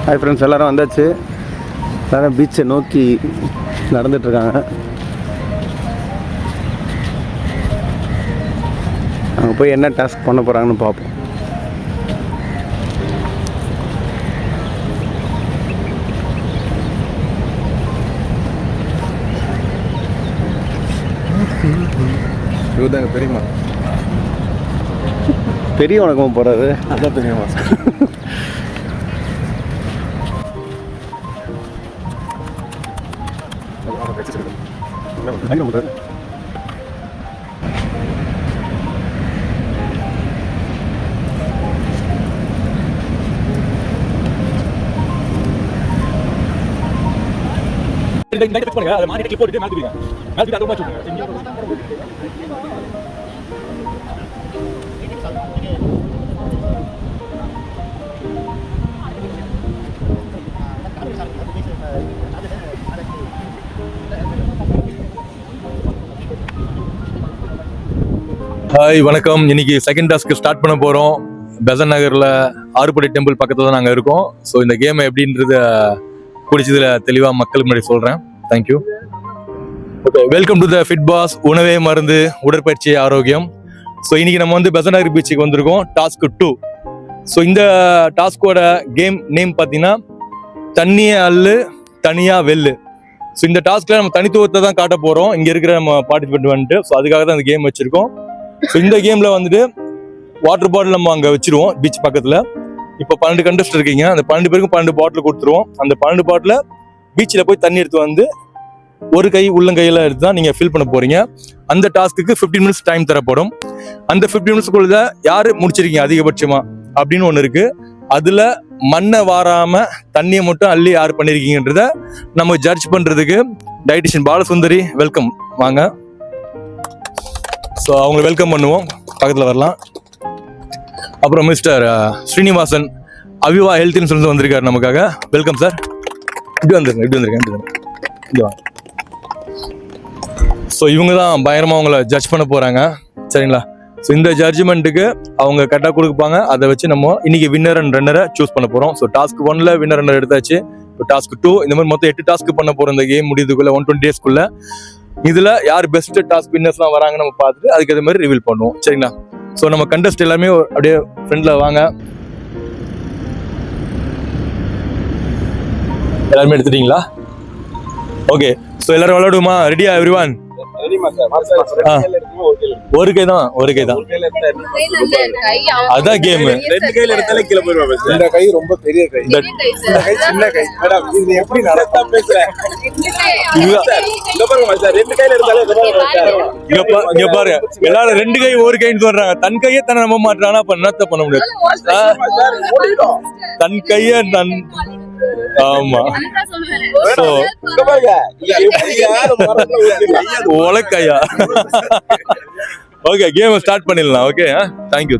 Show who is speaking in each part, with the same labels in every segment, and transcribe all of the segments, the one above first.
Speaker 1: Hi friends, எல்லோரும் வந்தாச்சு. எல்லோரும் பீச்சை நோக்கி நடந்துகிட்ருக்காங்க. அங்கே போய் என்ன டாஸ்க் பண்ண போகிறாங்கன்னு பார்ப்போம்.
Speaker 2: இதுதாங்க பெரியம்மா.
Speaker 1: பெரிய வணக்கம் போகிறது
Speaker 2: அதான் பெரியம்மா.
Speaker 3: ஹாய் வணக்கம். இன்னைக்கு செகண்ட் டாஸ்க்கு ஸ்டார்ட் பண்ண போகிறோம். பெசன் நகரில் ஆறுபடை டெம்பிள் பக்கத்தில் தான் நாங்கள் இருக்கோம். ஸோ இந்த கேம் எப்படின்றத பிடிச்சதில் தெளிவாக மக்களுக்கு முன்னாடி சொல்கிறேன். Thank you. Okay, welcome to the fit pass. உணவே மருந்து, உடற்பயிற்சி, ஆரோக்கியம். ஸோ இன்னைக்கு நம்ம வந்து பெசன் நகர் பீச்சுக்கு வந்திருக்கோம். டாஸ்க் 2. ஸோ இந்த டாஸ்கோட கேம் நேம் பார்த்தீங்கன்னா தண்ணியை அள்ளு தனியாக வெல்லு. ஸோ இந்த டாஸ்க்ல நம்ம தனித்துவத்தை தான் காட்ட போகிறோம் இங்கே இருக்கிற நம்ம பார்ட்டிசிபெண்ட் வந்துட்டு. ஸோ அதுக்காக தான் இந்த கேம் வச்சுருக்கோம். ஸோ இந்த கேமில் வந்துட்டு வாட்டர் பாட்டில் நம்ம அங்கே வச்சிருவோம் பீச் பக்கத்தில். இப்போ 12 கண்டஸ்ட் இருக்கீங்க. அந்த 12 பேருக்கும் 12 பாட்டில் கொடுத்துருவோம். அந்த 12 பாட்டில் பீச்சில் போய் தண்ணி எடுத்து வந்து ஒரு கை உள்ளங்கையில் எடுத்து தான் நீங்கள் ஃபில் பண்ண போகிறீங்க. அந்த டாஸ்க்கு 15 மினிட்ஸ் டைம் தரப்படும். அந்த 15 மினிட்ஸ்க்குள்ள யார் முடிச்சிருக்கீங்க அதிகபட்சமாக அப்படின்னு ஒன்று இருக்குது. அதில் மண்ணை வாராமல் தண்ணியை மட்டும் அள்ளி யார் பண்ணியிருக்கீங்கன்றத நம்ம ஜட்ஜ் பண்ணுறதுக்கு டயட்டிஷியன் பாலசுந்தரி வெல்கம். வாங்க. ஸோ அவங்களை வெல்கம் பண்ணுவோம், பக்கத்தில் வரலாம். அப்புறம் மிஸ்டர் ஸ்ரீனிவாசன் அவிவா ஹெல்த் இன்சூரன்ஸ் வந்திருக்காரு நமக்காக. Welcome sir. இப்படி வந்துருங்க. ஸோ இவங்க தான் பயங்கரமாக அவங்கள ஜட்ஜ் பண்ண போகிறாங்க. சரிங்களா? ஸோ இந்த ஜட்ஜ்மெண்ட்டுக்கு அவங்க கரெக்டாக கொடுப்பாங்க. அதை வச்சு நம்ம இன்னைக்கு வின்னர் அண்ட் ரன்னரை சூஸ் பண்ண போகிறோம். ஸோ டாஸ்க் 1ல் வின்னர் ரன்னர் எடுத்தாச்சு. இப்போ டாஸ்க் 2 இந்த மாதிரி மொத்தம் 8 டாஸ்க் பண்ண போகிறோம் இந்த கேம் முடியுதுக்குள்ள 120 டேஸ்க்குள்ள. இதில் யார் பெஸ்ட் டாஸ்க் வின்னர்ஸ்லாம் வராங்க நம்ம பார்த்துட்டு அதுக்கு அதே மாதிரி ரிவீல் பண்ணுவோம். சரிங்களா? ஸோ நம்ம கண்டஸ்ட் எல்லாமே அப்படியே ஃப்ரெண்டில் வாங்க. எல்லாருமே எடுத்துட்டீங்களா? ஓகே. ஸோ எல்லாரும் விளையாடுமா? ரெடியா எவ்ரிவன்? ஒரு கை தான். அதான் கேம்.
Speaker 2: 2 கையில எடுத்தாலே கீழே போயிடுவா. இந்த கை ரொம்ப பெரிய கை, இந்த கை சின்ன கை. மேடம் இது எப்படி நடத்தா பேசுறேன்? இங்க பாருங்க சார், 2 கையில எடுத்தாலே
Speaker 3: இங்க பாருங்க, எல்லாரும் 2 கை ஒரு கைன்னு சொல்றாங்க. தன் கையை தன்னை நம்ப மாட்டானா அப்ப என்னத்த பண்ண முடியாது? தன் கைய தன் ஆமா. உலக்கையா? ஓகே, கேம் ஸ்டார்ட் பண்ணிடலாம். Okay, thank you.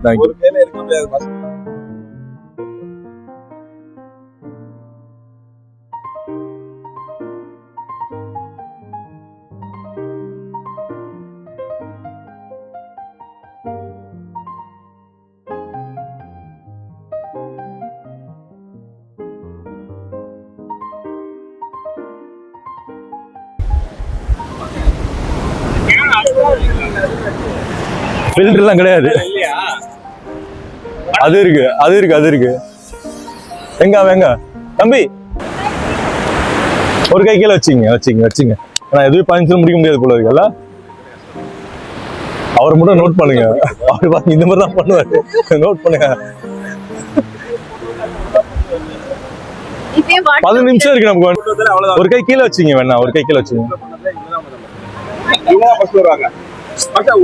Speaker 3: ஃபில்டர்லாம் கிடையாது. அது இருக்கு. எங்க தம்பி ஒரு கை கீழே வச்சிங்க. நான் எதுவும் 5 நிமிஷம் முடிக்க முடியாது போல இருக்குல்ல. அவரை மட்டும் நோட் பண்ணுங்க. அவர் பாருங்க இந்த மாதிரி தான் பண்ணுவாரு. நோட் பண்ணுங்க. 10 நிமிஷம் இருக்கு நமக்கு. ஒரு கை கீழே வச்சிங்க. வேணா ஒரு கை கீழே வச்சிங்க.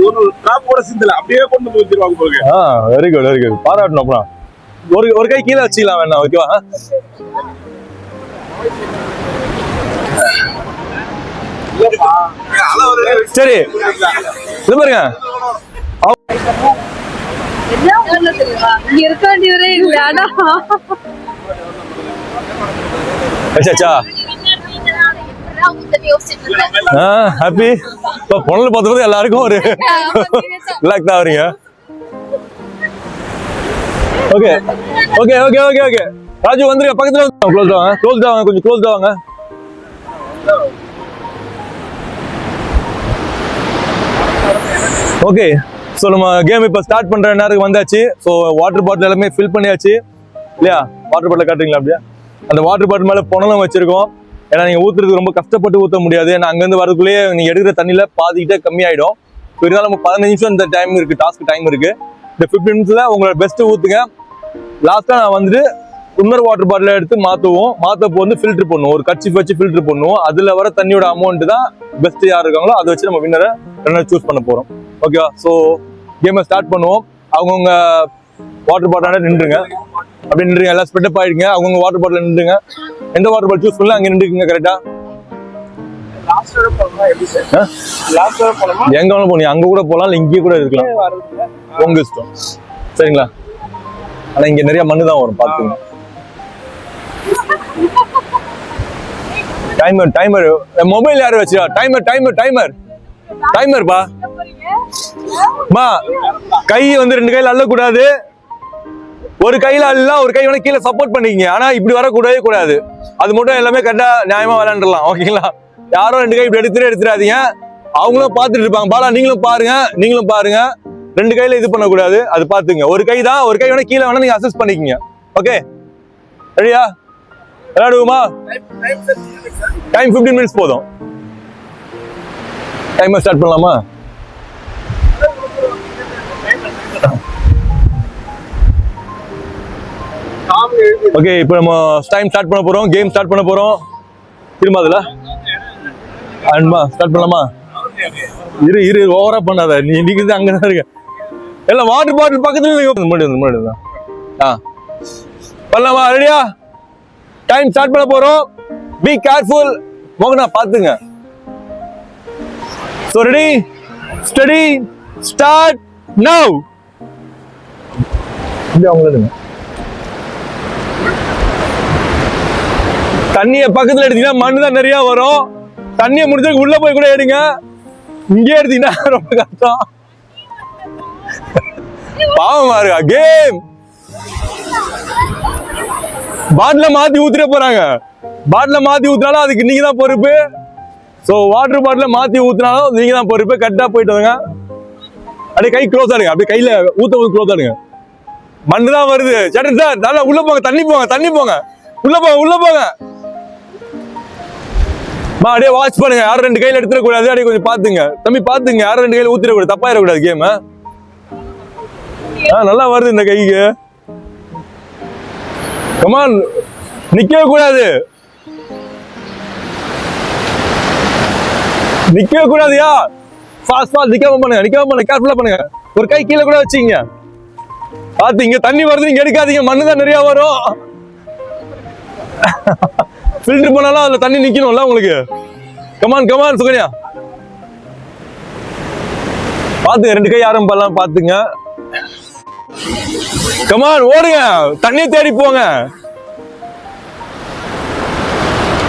Speaker 2: ஒரு டிராப் கூட சிந்தல அப்படியே கொண்டு போயிடுவாங்க போங்க.
Speaker 3: Very good. பாராட்டணும். அப்புறம் ஒரு கை கீழே வச்சுக்கலாம். வேணா ஓகேவா? சரி, இது பாருங்க. ஹாப்பி. பொண்ணு பார்த்து எல்லாருக்கும் ஒரு ரிலாக்ஸ் ஆகுறீங்க. Okay okay okay okay okay Raju வந்துருங்க, பக்கத்துல க்ளோஸ் ஆவாங்க, க்ளோஸ் ஆவாங்க, கொஞ்சம் க்ளோஸ் ஆவாங்க. ஓகே, ஸோ நம்ம கேம் இப்போ ஸ்டார்ட் பண்ற நேரத்துக்கு வந்தாச்சு. ஸோ வாட்டர் பாட்டில் எல்லாமே ஃபில் பண்ணியாச்சு இல்லையா? வாட்டர் பாட்டில் காட்டுறீங்களா? அப்படியே அந்த வாட்டர் பாட்டில் மேலே புனலும் வச்சிருக்கோம். ஏன்னா நீங்க ஊத்துறதுக்கு ரொம்ப கஷ்டப்பட்டு ஊற்ற முடியாது. ஏன்னா அங்கேருந்து வரதுக்குள்ளேயே நீங்க எடுக்கிற தண்ணியில பாதிக்கிட்டே கம்மியாயிடும். ஸோ இருந்தாலும் நம்ம 15 நிமிஷம் இந்த டைம் இருக்கு, டாஸ்க் டைம் இருக்கு. இந்த 15 நிமிஷத்துல உங்களோட பெஸ்ட் ஊத்துங்க. லாஸ்டா நான் வந்துட்டு இன்னொரு வாட்டர் பாட்டில் எடுத்து மாற்றுவோம். மாற்றப்போ வந்து ஃபில்டர் பண்ணுவோம், ஒரு கட்சி வச்சு ஃபில்டர் பண்ணுவோம். அதுல வர தண்ணியோட அமௌண்ட் தான் பெஸ்ட் யார் இருக்காங்களோ அதை வச்சு நம்ம வின்னரை சூஸ் பண்ண போறோம். ஓகேவா? ஸோ கேமை ஸ்டார்ட் பண்ணுவோம். அவங்கவுங்க வாட்டர் பாட்டில் நின்றுங்க, அப்படி நின்றுங்க, எல்லாம் ஸ்ப்ரெட் ஆயிடுங்க. அவங்கவுங்க வாட்டர் பாட்டில் நின்றுங்க. எந்த வாட்டர் பாட்டில் சூஸ் பண்ணலாம் அங்கே நின்றுக்குங்க. கரெக்டா? எங்க வேணாலும் போனீங்க, அங்க கூட போகலாம், இல்லை இங்கேயே கூட இருக்கலாம், உங்க இஷ்டம். சரிங்களா? ஆனா இங்க நிறைய மண்ணு தான் வரும், பாத்துங்க. டைமர் மொபைல் யாரு வச்சியா? டைமர் பா. கை வந்து 2 கையில அள்ளக்கூடாது. ஒரு கையில அள்ளலாம், ஒரு கை வேணா கீழே சப்போர்ட் பண்ணிக்கங்க. ஆனா இப்படி வரக்கூடவே கூடாது. அது மட்டும் எல்லாமே கரெக்டா நியாயமா விளையாண்டுலாம். ஓகேங்களா? யாரும் 2 கை இப்படி எடுத்துடாதீங்க. அவங்களும் பார்த்துட்டு இருப்பாங்க. பாலா நீங்களும் பாருங்க. 2 கையில இது பண்ணக்கூடாது, அது பாத்துங்க. ஒரு கை தான், ஒரு கை வேணா கீழே வேணா நீங்க அசஸ் பண்ணிக்கங்க. ஓகே, ரெடியா? விளையாடுவோமா? டைம் 15 மினிட்ஸ் போதும். டைமர் ஸ்டார்ட் பண்ணலாமா? ஓகே, இப்போ நம்ம டைம் ஸ்டார்ட் பண்ண போறோம், கேம் ஸ்டார்ட் பண்ண போறோம். திரும்ப அதுல அன்பா ஸ்டார்ட் பண்ணலாமா? இரு ஓவரா பண்ணாத, நீங்க அங்கதான் இருக்க. எல்லாம் வாட்டர் பாட்டில் பக்கத்துல முன்னாடி தான். பண்ணலாமா? ரெடியா? டைம் ஸ்டார்ட் பண்ண போறோம். Be careful. மோகனா பாத்துங்க. So ready, steady, start now. தண்ணிய பக்கத்துல எடுத்தீங்கன்னா மண்ணு தான் நிறைய வரும். தண்ணிய முடிஞ்சு உள்ள போய் கூட எடுங்க. இங்கே எடுத்தீங்கன்னா ரொம்ப கஷ்டம். பாவமா இருக்கா கேம்? பாட்டில மாத்தி ஊத்துற போறாங்க. பாட்டில மாத்தி ஊத்தினாலும் அதுக்கு நீங்க தான் பொறுப்பு. சோ வாட்டர் பாட்டில மாத்தி ஊத்தினாலும் நீங்க தான் பொறுப்பு. கரெக்டா போயிட்டு வாங்க. அப்படியே கை க்ளோஸ் ஆடுங்க, அப்படியே கையில ஊத்த க்ளோஸ் ஆடுங்க. மண்ணு தான் வருது. சேட்டன் சார் நல்லா உள்ள போங்க, தண்ணி போங்க, உள்ள போங்க. அப்படியே வாட்ச் பண்ணுங்க, யாரும் 2 கையில எடுத்துட கூடாது. அப்படியே கொஞ்சம் பாத்துங்க தம்பி, பாத்துங்க, யாரும் 2 கையில ஊத்திடக்கூடாது, தப்பாயிடக்கூடாது கேம். நல்லா வருது இந்த கைக்கு. கமான், நிக்கவே கூடாது, யா. ஃபாஸ்ட் நிக்காம பண்ணுங்க, கேர்ஃபுல்லா பண்ணுங்க. ஒரு கை கீழே கூட வச்சுங்க. பாத்தீங்க தண்ணி வருது, நீங்க எடுக்காதீங்க, மண்ணு தான் நிறைய வரும். ஃபில்டர் பண்ணாலும் அதுல தண்ணி நிக்கணும்ல உங்களுக்கு. கமான் சுகன்யா, பாத்துங்க, 2 கை யாரும் பண்ணலாம் பாத்துங்க. கமான் ஓடுங்க, தண்ணியை தேடி போங்க.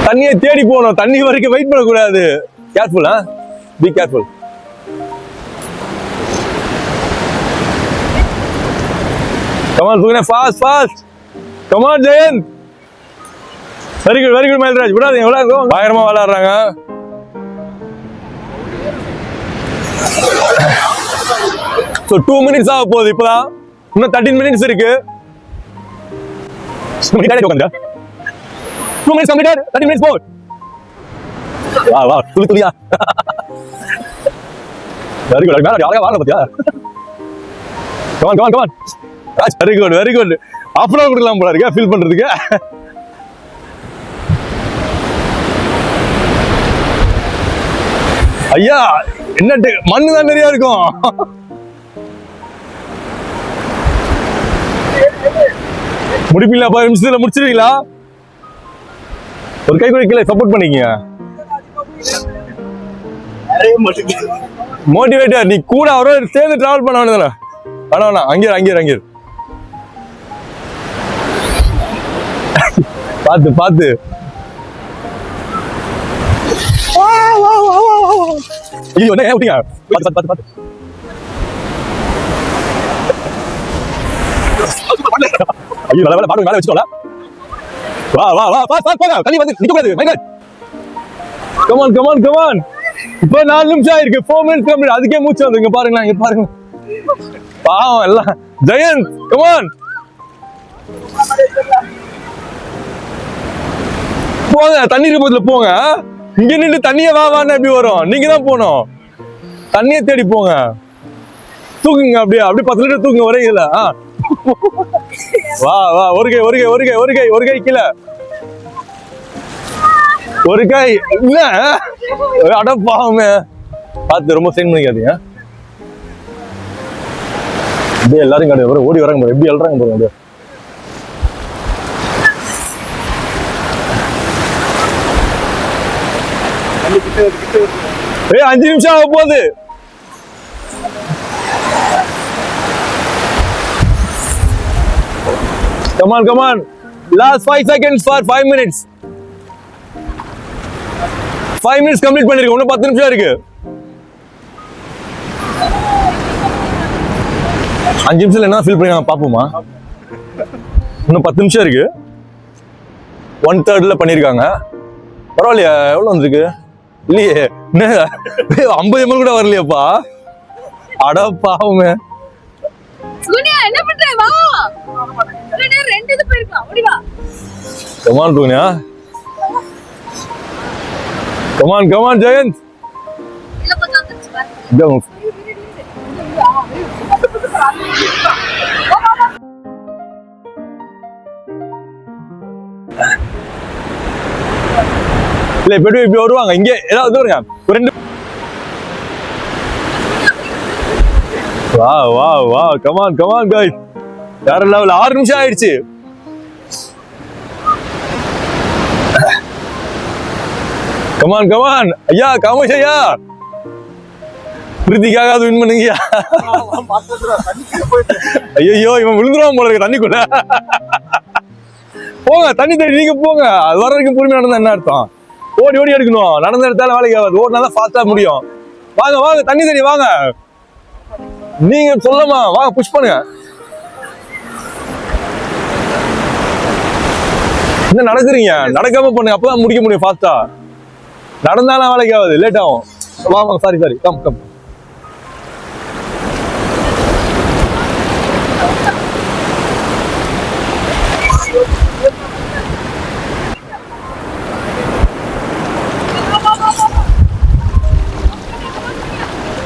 Speaker 3: தண்ணியை தேடி போகணும், தண்ணி வரைக்கும் வெயிட் பண்ணக்கூடாது. Careful, be careful. Come on Sukanya, fast. Come on Jayanth, very good Mayilraj. விடாதீங்க, விளையாடுறோம், பயங்கரமா விளையாடுறாங்க. So 2 minutes ஆக போகுது இப்பதான். இன்னும் 13 minutes இருக்கு. 2 minutes completed, 13 minutes more. வா துளியா. வெரி குட், மேல அழகா வாங்க பாத்தியா. Come on Raj, very good. அப்புறம் கொடுக்கலாம் போல இருக்கா ஃபீல் பண்றதுக்கு. ஐயா என்ன மண்ணு தான் நிறைய இருக்கும். முடிப்பீங்களா? 5 நிமிஷத்துல முடிச்சிருவீங்களா? ஒரு கை கூட கீழே சப்போர்ட் பண்ணிக்கங்க. மோட்டிவேட்டர் நீ கூட அவரோட சேர்ந்து டிராவல் பண்ண வேண்டியதானே. வேணாம், அங்கே பார்த்து. ஐயோ என்ன ஊட்டிங்க, பார்த்து. ஐயோ நல்ல பாட்டு மேலே வச்சுக்கோல. வா வா வா பாஸ் பாஸ் போங்க தண்ணி வந்து நிக்க கூடாது மை காட் கம் ஆன் இப்போ 4 நிமிஷம் ஆயிருக்கு 4 மினிட்ஸ் கம்ப்ளீட் அதுக்கே மூச்சு வந்து இங்க பாருங்க பாவம் எல்லாம் ஜெயந்த் கம் ஆன் போங்க தண்ணி இருப்பதுல போங்க இங்க நின்று தண்ணிய வான்னு எப்படி வரும் நீங்க தான் போகணும் தண்ணியை தேடி போங்க தூக்குங்க அப்படியே 10 லிட்டர் தூக்குங்க ஒரே இதுல வா வா ஒரு கை கீழே ஒரு கை இல்ல அட பாவமே பார்த்து ரொம்ப சைன் பண்ணிக்காதீங்க அப்படியே எல்லாரும் கிடையாது ஓடி வராங்க எப்படி எழுறாங்க பாருங்க அப்படியே 5 நிமிஷம் ஆக போகுது come on last 5 seconds for 5 minutes 5 minutes complete பண்ணிருக்கோம் இன்னும் 10 நிமிஷம் இருக்கு 5 நிமிஷத்துல என்ன ஃபீல் பண்ணி பாப்போமா இன்னும் 10 நிமிஷம் இருக்கு 1/3 பண்ணிருக்காங்க பரவாயில்லையா எவ்வளவு வந்திருக்கு இல்லையே 50 ml கூட வரலையாப்பா அட பாவமே
Speaker 4: சூனியா என்ன பண்ற வா ரெண்டு இது போயிருக்கலாம் ஓடி வா
Speaker 3: கமான் சூனியா கமான் ஜெயந்த்
Speaker 4: இல்ல கொஞ்சம் வந்துச்சு பாரு இல்ல இப்படி வருவாங்க இங்க ஏதாவது வருங்க ஒரு 2 வா கமான் गाइस வேற லெவல் 6 நிமிஷம் ஆயிடுச்சு கமான் ஐயா காமேஷ் ஐயா பிரீத்திக்காக அது வின் பண்ணுங்கயா ஐயோ இவன் விழுந்துருவான் போல இருக்கு தண்ணிக்குள்ள போங்க தண்ணி தேடி நீங்க போங்க அது வர வரைக்கும் பொறுமையா நடந்தா என்ன அர்த்தம் ஓடி எடுக்கணும் நடந்த இடத்தால வேலைக்கு ஆகாது ஓடினாதான் ஃபாஸ்டா முடியும் வாங்க தண்ணி தேடி வாங்க நீங்க சொல்லமா வாங்க புஷ் பண்ணுங்க என்ன நடக்குறீங்க நடக்காம பண்ணுங்க அப்பதான் முடிக்க முடியும் ஃபாஸ்டா நடந்தாலும் வேலைக்கு ஆகாது லேட் ஆகும் வாங்க சாரி கம்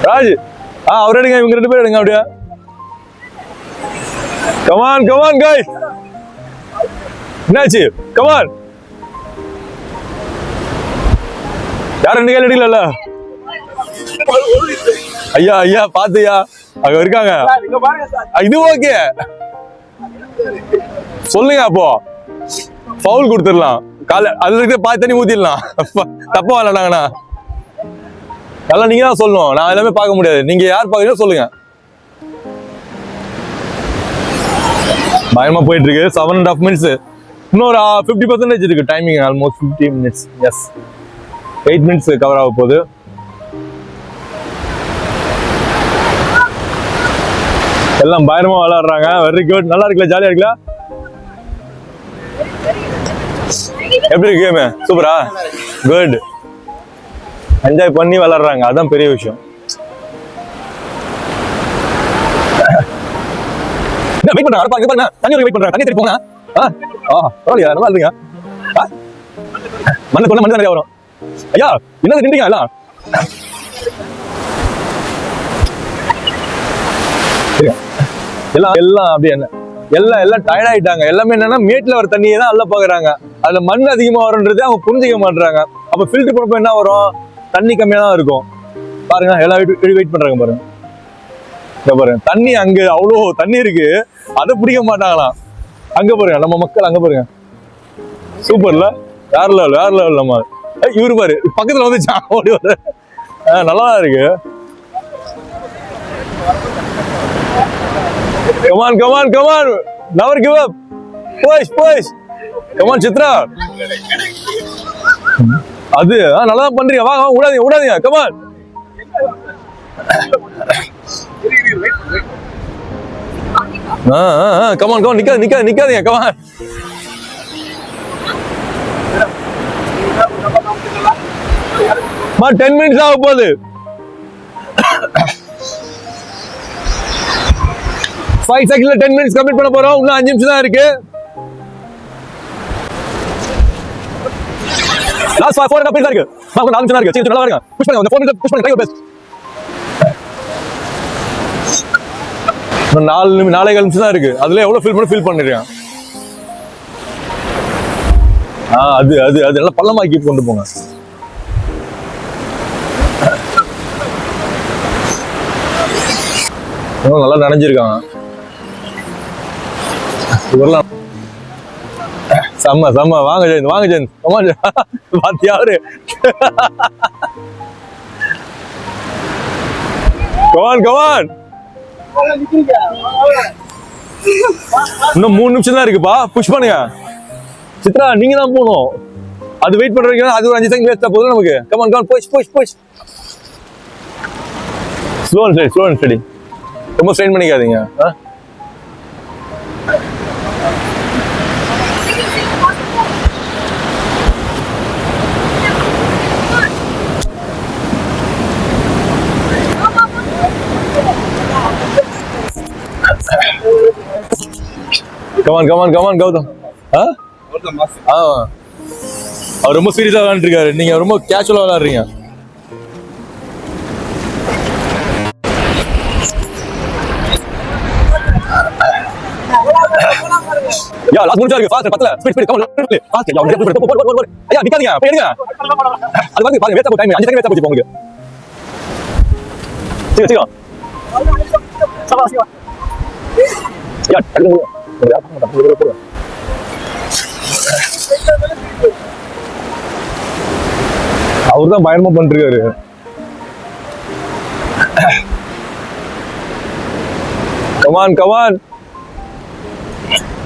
Speaker 4: ராஜ் அவர் எடுங்க இவங்க 2 பேர் எடுங்க அப்படியே கமான் गाइस என்னாச்சு கமான் யார் 2 கையில எடுக்கல ஐயா பாத்துயா அங்க இருக்காங்க இது ஓகே சொல்லுங்க அப்போ ஃபவுல் கொடுத்துடலாம் கால அதுல இருக்க பாதி தண்ணி ஊத்திடலாம் தப்பா விளையாடாங்கண்ணா அதெல்லாம் நீங்க தான் சொல்லணும் நான் எல்லாமே பார்க்க முடியாது நீங்க யார் பாக்குறீங்களோ சொல்லுங்க பயமா போயிட்டு இருக்கு 7.5 minutes இன்னொரு 50% இருக்கு timing almost 50 minutes yes 8 minutes cover ஆக போகுது எல்லாம் பயமா விளையாடுறாங்க வெரி குட் நல்லா இருக்குல்ல ஜாலியா இருக்குல்ல எப்படி இருக்கு கேம் சூப்பரா குட் என்ஜாய் பண்ணி விளையாடுறாங்க அதான் பெரிய விஷயம் வெயிட் பண்றாங்க பாருங்க தண்ணி வெயிட் பண்றாங்க தண்ணி தேடி போங்க பரவாயில்லையா நல்லா இருக்குங்க மண்ணு கொண்டு மண்ணு நிறைய வரும் ஐயா என்ன நின்றீங்க எல்லாம் அப்படியே என்ன எல்லாம் டயர்ட் ஆயிட்டாங்க எல்லாமே என்னன்னா மேட்ல வர தண்ணியை தான் அல்ல பாக்குறாங்க அதுல மண் அதிகமா வரும்ன்றது அவங்க புரிஞ்சுக்க மாட்டாங்க அப்ப ஃபில்டர் பண்ணப்ப என்ன வரும் தண்ணி கம்மியா தான் இருக்கும் பாருங்க எல்லாம் வெயிட் பண்றாங்க பாருங்க தண்ணி அங்க அவ்வளோ தண்ணி இருக்கு அதை பிடிக்க மாட்டாங்களாம் அங்க பாருங்க நம்ம மக்கள் அங்க பாருங்க சூப்பர்ல வேற லெவல் நம்ம இவரு பாரு பக்கத்துல வந்து ஓடி வர நல்லா இருக்கு come on never give up push come on Chitra அது நல்லா தான் பண்றீங்க வாங்க விடாதீங்க கமான் கமான் நிக்காதீங்க கமான் 10 minutes ஆக போகுது. 5 செகண்ட்ல 10 minutes கம்ப்ளீட் பண்ண போறோம். இன்னும் 5 நிமிஷம் தான் இருக்கு. லாஸ்ட் 4 கம்ப்ளீட் தான் இருக்கு. 4 நிமிஷம் தான் இருக்கு. சீக்கிரம் நல்லா வாங்க. புஷ் பண்ணுங்க. 4 மினிட்ஸ் புஷ் பண்ணுங்க. Try your best. 4 நிமிஷம் தான் இருக்கு. அதுல எவ்வளவு ஃபீல் பண்ணிருக்கேன். அது நல்லா பள்ளமாக்கி கொண்டு போங்க. நல்லா நனைஞ்சிருக்காங்க. செம்ம வாங்க ஜெயந்த் பாத்தியாரு. கமான் இன்னும் 3 நிமிஷம் தான் இருக்குப்பா. புஷ் பண்ணுங்க. சித்ரா நீங்க தான் போகணும். அது வெயிட் பண்றீங்க. அது ஒரு 5 செகண்ட் வேஸ்டா போகுது நமக்கு. Come on push. Slow and steady. ரொம்ப ஸ்ட்ரெயின் பண்ணிக்காதீங்க. கமான் கௌதம். அவர் ரொம்ப சீரியஸா விளையாண்டு இருக்காரு. நீங்க ரொம்ப கேஷுவலா விளையாடுறீங்க. யா லாஸ்ட் முடிஞ்சா இருக்கு. ஃபாஸ்ட் பத்தல. Speed come on. ஃபாஸ்ட் யா போ. ஐயா நிக்காதீங்க. போயிடுங்க. அது வந்து பாருங்க வேஸ்ட் ஆகும் டைம். 5 செகண்ட் வேஸ்ட் ஆச்சு உங்களுக்கு. சீக்கிரம். யா அவர்தான் பயணமா பண்ணிருக்காரு. கமான்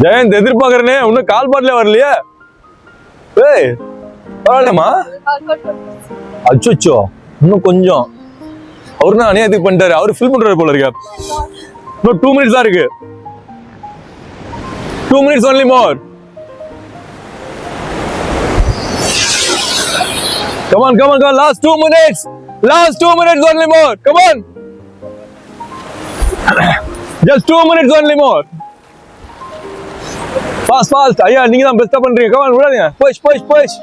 Speaker 4: ஜெயந்த் எதிர்பார்க்கறனே. இன்னும் கால் பாட்டிலே வரலையே. ஏய் பரவாயில்லமா. அச்சோ இன்னும் கொஞ்சம். அவரு தான் அநியாயத்துக்கு பண்ணிட்டாரு. அவரு ஃபில் பண்றாரு போல இருக்கு. இன்னும் 2 minutes தான் இருக்கு. 2 minutes only more. Come on. Last 2 minutes. Last 2 minutes only more. Come on. Just 2 minutes only more. Fast. ஐயா நீங்க தான் பெஸ்டா பண்றீங்க. Come on விடாதீங்க. Push.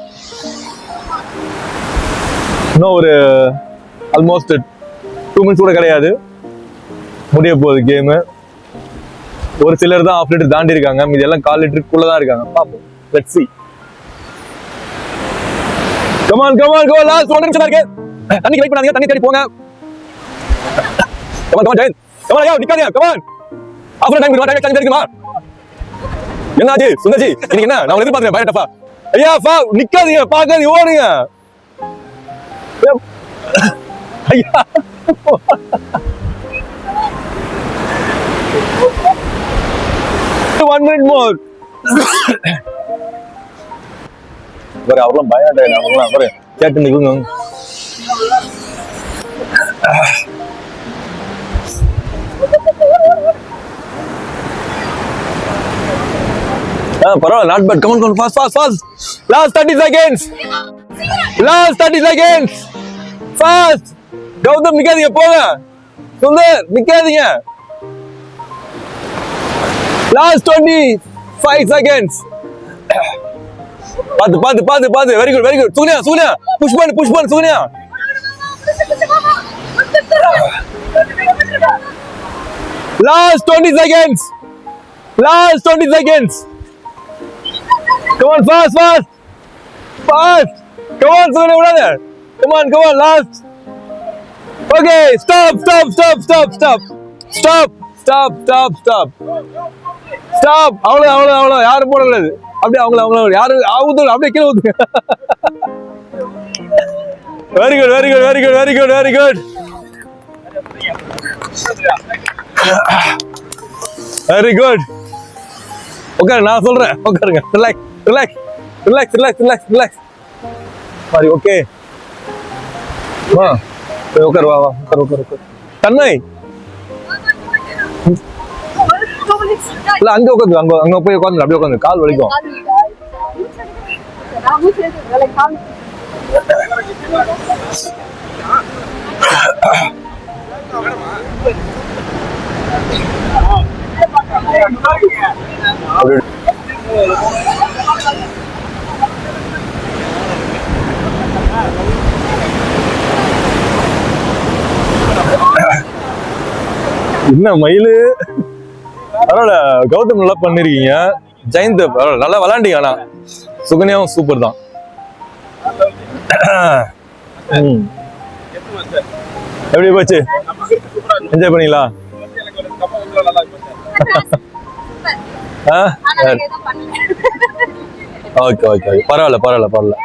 Speaker 4: இன்னும் ஒரு ஆல்மோஸ்ட் 2 minutes கூட கிடையாது. முடிய போகுது கேம். ஒரு சிலர் தான் 1/2 லிட்டர் தாண்டி இருக்காங்க. மீதி எல்லாம் 1/4 லிட்டருக்குள்ள தான் இருக்காங்க. பாப்போம். Let's see. கமான் லாஸ்ட் 1 நிமிஷம் இருக்கு. தண்ணிக்கு வெயிட் பண்ணாதீங்க. தண்ணி தேடி போங்க. கமான் ஜெயந்த். கமான் ஐயா நிக்காதீங்க. Come on. After time time time இருக்குமா? என்னாச்சு சுந்தர்ஜி? இன்னைக்கு என்ன நான் எதிர்பார்த்தேன். பயட்டப்பா ஐயா நிக்காதீங்க. பாக்காதீங்க. ஓடுங்க ஐயா. One minute more. அவெல்லாம் பயப்பட கேட்டு நிற்குங்க. பரவாயில்ல. Not bad. Come on fast. Last 30 seconds. Fast. Gautham நிக்காதீங்க. போங்க. சுந்தர் நிக்காதீங்க. Last 25 seconds. பாத்து. Very good. Sugnia. Push button, Sugnia. Last 20 seconds. Come on, fast. Come on, Sugnia, brother. Come on, last. Okay, stop. அவ்வளவு யாரும் போடக்கூடாது. அப்படியே அவங்கள யாரும் ஆகுது. அப்படியே கீழே ஊத்துங்க. Very good. ஓகே நான் சொல்றேன். உட்காருங்க. ரிலாக்ஸ். மாதிரி ஓகே. உட்காரு. வா உட்காரு. தன்மை இல்ல அங்க உட்காந்து. அங்க போய் உட்காந்து. அப்படியே உட்காந்து. கால் வலிக்கும். என்ன மயிலு, பரவாயில்ல. கௌதம் நல்லா பண்ணிருக்கீங்க. ஜெயந்த் பரவாயில்ல, நல்லா விளாண்டீங்க. ஆனா சுகன்யாவும் சூப்பர் தான். எப்படி போச்சு? என்ஜாய் பண்ணீங்களா? ஓகே ஓகே ஓகே, பரவாயில்ல பரவாயில்ல பரவாயில்ல.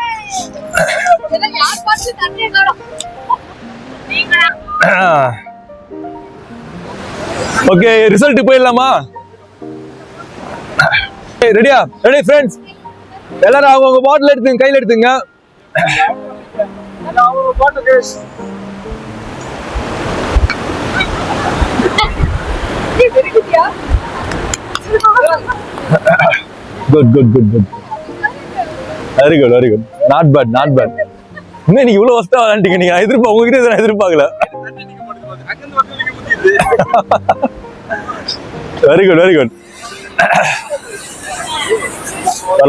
Speaker 4: ஓகே, ரிசல்ட் போயிடலாமா? ரெடியா? ரெடி ஃப்ரெண்ட்ஸ், எல்லாரும் அவங்க பாட்டில் எடுத்துங்க, கையில் எடுத்துங்க. Good good good good, very good very good, not bad not bad. இன்னும் நீங்க இவ்வளவு வசதா விளையாண்டீங்க. நீங்க உங்ககிட்ட நான் எதிர்பார்க்கல. Very good very good.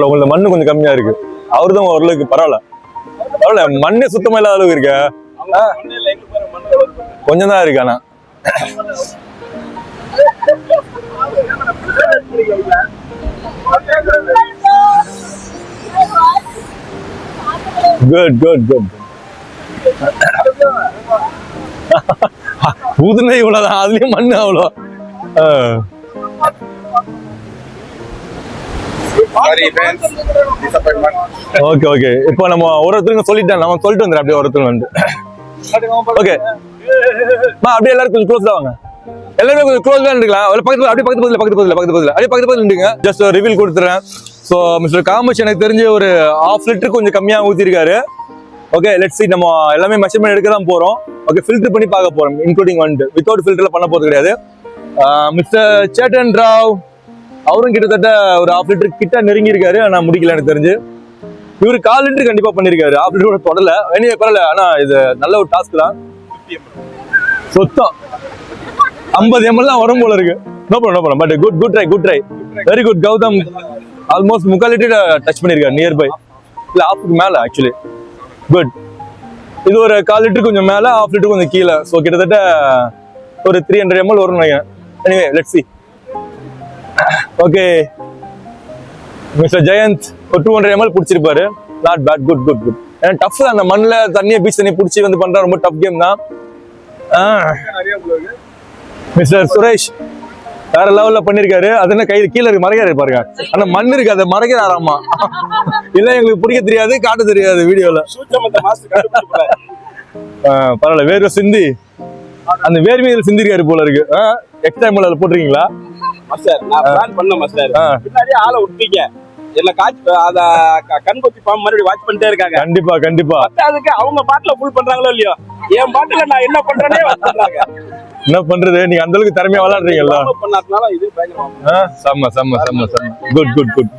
Speaker 4: உங்களுக்கு மண்ணு கொஞ்சம் கம்மியா இருக்கு. அவருதான் ஓரளவுக்கு பரவாயில்ல பரவாயில்ல. மண்ணே சுத்தமா இல்லாத அளவுக்கு இருக்க. கொஞ்சம் தான் இருக்கு. ஆனா குட் குட் குட். ஊதுனே இவ்வளவுதான், அதுலயும் மண்ணு அவ்வளோ. ஓகே ஓகே, இப்போ நம்ம ஒருத்தருக்கு சொல்லிட்டேன், நம்ம சொல்லிட்டு வந்துடுறேன். அப்படியே ஒருத்தர் வந்து ஓகே அப்படியே எல்லாரும் கொஞ்சம் க்ளோஸ் தான் வாங்க. எல்லாருமே கொஞ்சம் க்ளோஸ் தான் இருக்கலாம். பக்கத்துல அப்படியே பக்கத்துல நின்றுங்க. ஜஸ்ட் ஒரு ரிவீல் கொடுத்துறேன். ஸோ மிஸ்டர் காமேஷ் எனக்கு தெரிஞ்சு ஒரு 1/2 லிட்டர் கொஞ்சம் கம்மியா ஊத்திருக்காரு. Okay, let's see. நம்ம எல்லாமே மெஷர்மெண்ட் எடுக்க தான் போறோம். ஓகே, ஃபில்டர் பண்ணி பார்க்க போறோம், இன்க்ளூடிங் வந்துட்டு வித்தவுட் ஃபில்டர்ல பண்ண போறது கிடையாது. மிஸ்டர் சேட்டன் ராவ் அவரும் கிட்டத்தட்ட ஒரு 1/2 லிட்டர் கிட்ட நெருங்கி இருக்காரு. ஆனா முடிக்கல எனக்கு தெரிஞ்சு. இவரு 1/4 லிட்டர் கண்டிப்பா பண்ணிருக்காரு. 1/2 லிட்டர் தொடல. வெளியே பரவாயில்ல. ஆனா இது நல்ல ஒரு டாஸ்க் தான். சொத்தம் 50 ml தான் வரும் போல இருக்கு. No problem. But good try very good. Gautham almost 3/4 litre touch பண்ணிருக்காரு, நியர் பை. இல்ல 1/2க்கு மேல ஆக்சுவலி. குட். இது ஒரு 1/4 லிட்டர் கொஞ்சம் மேல, 1/2 லிட்டர் கொஞ்சம் கீழே. ஸோ கிட்டத்தட்ட ஒரு 300 ml வரும் நினைக்கிறேன். Anyway let's see. Okay, mister Jayanth ஒரு 200 ml பிடிச்சிருப்பாரு. Not bad. Good good good. ஏன்னா டஃப் தான், அந்த மண்ணில் தண்ணியை பீச் தண்ணி பிடிச்சி வந்து பண்ற ரொம்ப டஃப் கேம் தான். மிஸ்டர் சுரேஷ் வேற லெவல்ல பண்ணிருக்காரு. அது என்ன கையில் கீழே இருக்கு, மறைக்காரு பாருங்க. ஆனா மண் இருக்கு, அதை மறைக்கிறாராமா. இல்ல எங்களுக்கு பிடிக்க தெரியாது, காட்ட தெரியாது வீடியோல. பரவாயில்ல. வேர்வை சிந்தி அந்த வேர்வையில சிந்திருக்காரு போல இருக்கு. எக்ஸ்ட்ரா ml போட்டிருக்கீங்களா?
Speaker 2: மாஸ்டர் நான் பிளான் பண்ண மாஸ்டர். பின்னாடியே ஆளை விட்டீங்க. என்ன காட்சி அத கண்கொத்தி பாம்பு மறுபடியும் வாட்ச் பண்ணிட்டே இருக்காங்க.
Speaker 4: கண்டிப்பா கண்டிப்பா.
Speaker 2: அதுக்கு அவங்க பாட்டுல ஃபுல் பண்றாங்களோ இல்லையோ, என் பாட்டுல நான் என்ன பண்றேனே வச்சுறாங்க.
Speaker 4: என்ன பண்றது, நீங்க அந்த அளவுக்கு திறமையா விளையாடுறீங்கல்ல.
Speaker 2: பண்ணாதனால இது பயங்கரமா.
Speaker 4: செம்ம செம்ம செம்ம செம்ம. Good good good.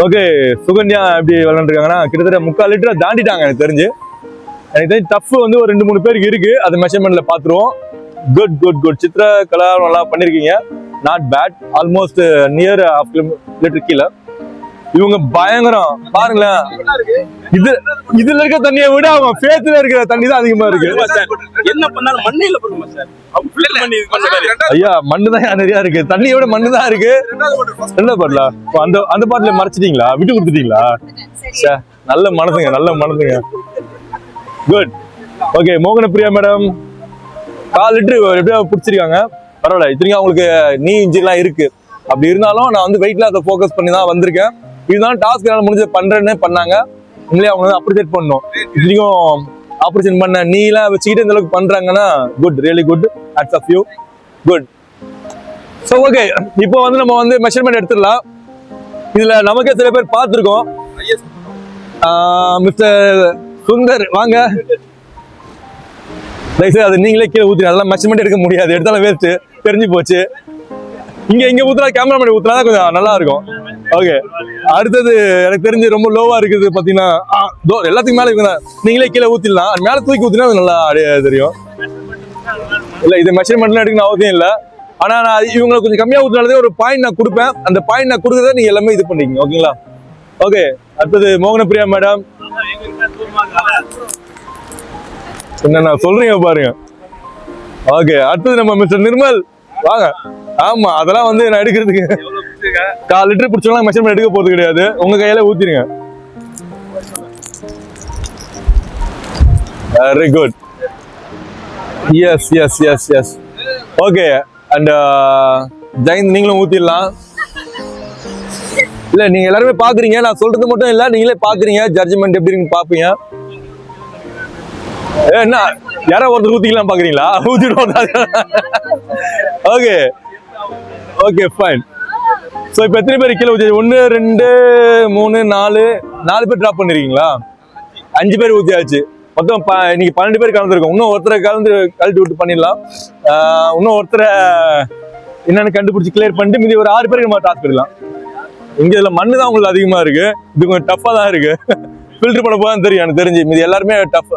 Speaker 4: Okay, Sukanya எப்படி விளையாண்டுருக்காங்கன்னா கிட்டத்தட்ட 3/4 லிட்டர் தாண்டிட்டாங்க எனக்கு தெரிஞ்சு. டஃப் வந்து ஒரு 2-3 பேருக்கு இருக்கு. அது மெஷர்மெண்ட்ல பாத்துருவோம். Good good good. Chitra Kala நல்லா பண்ணிருக்கீங்க. Not bad. Almost near 1/2 litre கீழே. இவங்க பயங்கரம் பாருங்களேன். இதுல இருக்க தண்ணியை விட அவங்க ஃபேஸ்ல இருக்கிற தண்ணி தான் அதிகமா இருக்கு.
Speaker 2: என்ன பண்ணாலும் மண்ணில போடுங்க சார்.
Speaker 4: ஐயா மண்ணு தான் நிறைய இருக்கு, தண்ணியை விட மண்ணு தான் இருக்கு. என்ன பண்ணலாம், அந்த பாட்டில மறைச்சிட்டீங்களா, விட்டு கொடுத்துட்டீங்களா? நல்ல மனசுங்க, நல்ல மனசுங்க. குட். ஓகே, மோகன பிரியா மேடம் 1/4 லிட்டர் எப்படியா பிடிச்சிருக்காங்க. பரவாயில்ல. இத்தனைக்கும் அவங்களுக்கு நீ இன்ஜிலாம் இருக்கு. அப்படி இருந்தாலும் நான் வந்து வெயிட்ல அதை ஃபோக்கஸ் பண்ணி தான் வந்திருக்கேன். இதுதான் டாஸ்க் என்னால் முடிஞ்ச பண்றேன்னு பண்ணாங்க. உங்களே அவங்க வந்து அப்ரிஷியேட் பண்ணணும். இத்தனைக்கும் ஆப்ரேஷன் பண்ண நீ எல்லாம் வச்சுக்கிட்டு இந்த அளவுக்கு பண்றாங்கன்னா good, really good. Hats off you. Good. So okay, இப்போ வந்து நம்ம வந்து மெஷர்மெண்ட் எடுத்துடலாம். இதுல நமக்கே சில பேர் பார்த்துருக்கோம். மிஸ்டர் சுந்தர் வாங்க. தயவுசெய்து அது நீங்களே கீழே ஊற்றி அதெல்லாம் மெஷர்மெண்ட் எடுக்க முடியாது, எடுத்தாலும் வேஸ்ட், தெரிஞ்சு போச்சு. இங்க ஊத்துனா கேமராமேன் ஊத்துனா கொஞ்சம் நல்லா இருக்கும். ஓகே, அடுத்தது எனக்கு தெரிஞ்சு ரொம்ப லோவா இருக்குது பாத்தீங்கன்னா எல்லாத்துக்கும் மேல இருக்குங்க. நீங்களே கீழே ஊத்திடலாம், மேல தூக்கி ஊத்தினா நல்லா தெரியும். இல்ல இது மெஷர்மெண்ட்லாம் எடுக்கணும் அவசியம் இல்ல. ஆனா நான் இவங்களுக்கு கொஞ்சம் கம்மியா ஊத்தினாலே ஒரு பாயிண்ட் நான் கொடுப்பேன். அந்த பாயிண்ட் நான் கொடுக்கறத நீங்க எல்லாமே இது பண்ணிக்கீங்க. ஓகேங்களா? ஓகே, அடுத்தது மோகனப்பிரியா மேடம். என்ன சொல்றீங்க பாருங்க. ஓகே, அடுத்தது நம்ம மிஸ்டர் நிர்மல் வாங்க. ஆமா, அதெல்லாம் வந்து நான் எடுக்கிறதுக்கு 4 லிட்டர் பிடிச்சோம்னா மெஷர்மெண்ட் எடுக்க போறது கிடையாது. உங்க கையில ஊத்திருங்க. Very good. Yes yes yes yes okay. And Jayanth நீங்களும் ஊத்திடலாம். இல்ல நீங்க எல்லாருமே பாக்குறீங்க, நான் சொல்றது மட்டும் இல்ல, நீங்களே பாக்குறீங்க. ஜட்ஜ்மெண்ட் எப்படி இருக்குன்னு பாப்பீங்க. என்ன யாரோ ஒருத்தர் ஊத்திக்கலாம் பாக்குறீங்களா? ஊத்திடுவோம். Okay okay fine. ஸோ இப்போ எத்தனை பேர் கீழே ஊற்றி? 1 2 3 4 பேர் ட்ராப் பண்ணிருக்கீங்களா? 5 பேர் ஊற்றியாச்சு. மொத்தம் இன்னைக்கு 12 பேர் கலந்துருக்கோம். இன்னும் ஒருத்தரை கழட்டி விட்டு பண்ணிடலாம். இன்னும் ஒருத்தரை என்னன்னு கண்டுபிடிச்சி கிளியர் பண்ணிட்டு மீதி ஒரு 6 பேருக்கு நம்ம டாஸ்க் பண்ணிடலாம். இங்க இதுல மண்ணு தான் உங்களுக்கு அதிகமா இருக்கு. இது கொஞ்சம் டஃபா தான் இருக்கு. ஃபில்டர் பண்ண போதான் தெரியும் எனக்கு தெரிஞ்சு. மீதி எல்லாருமே டஃப்.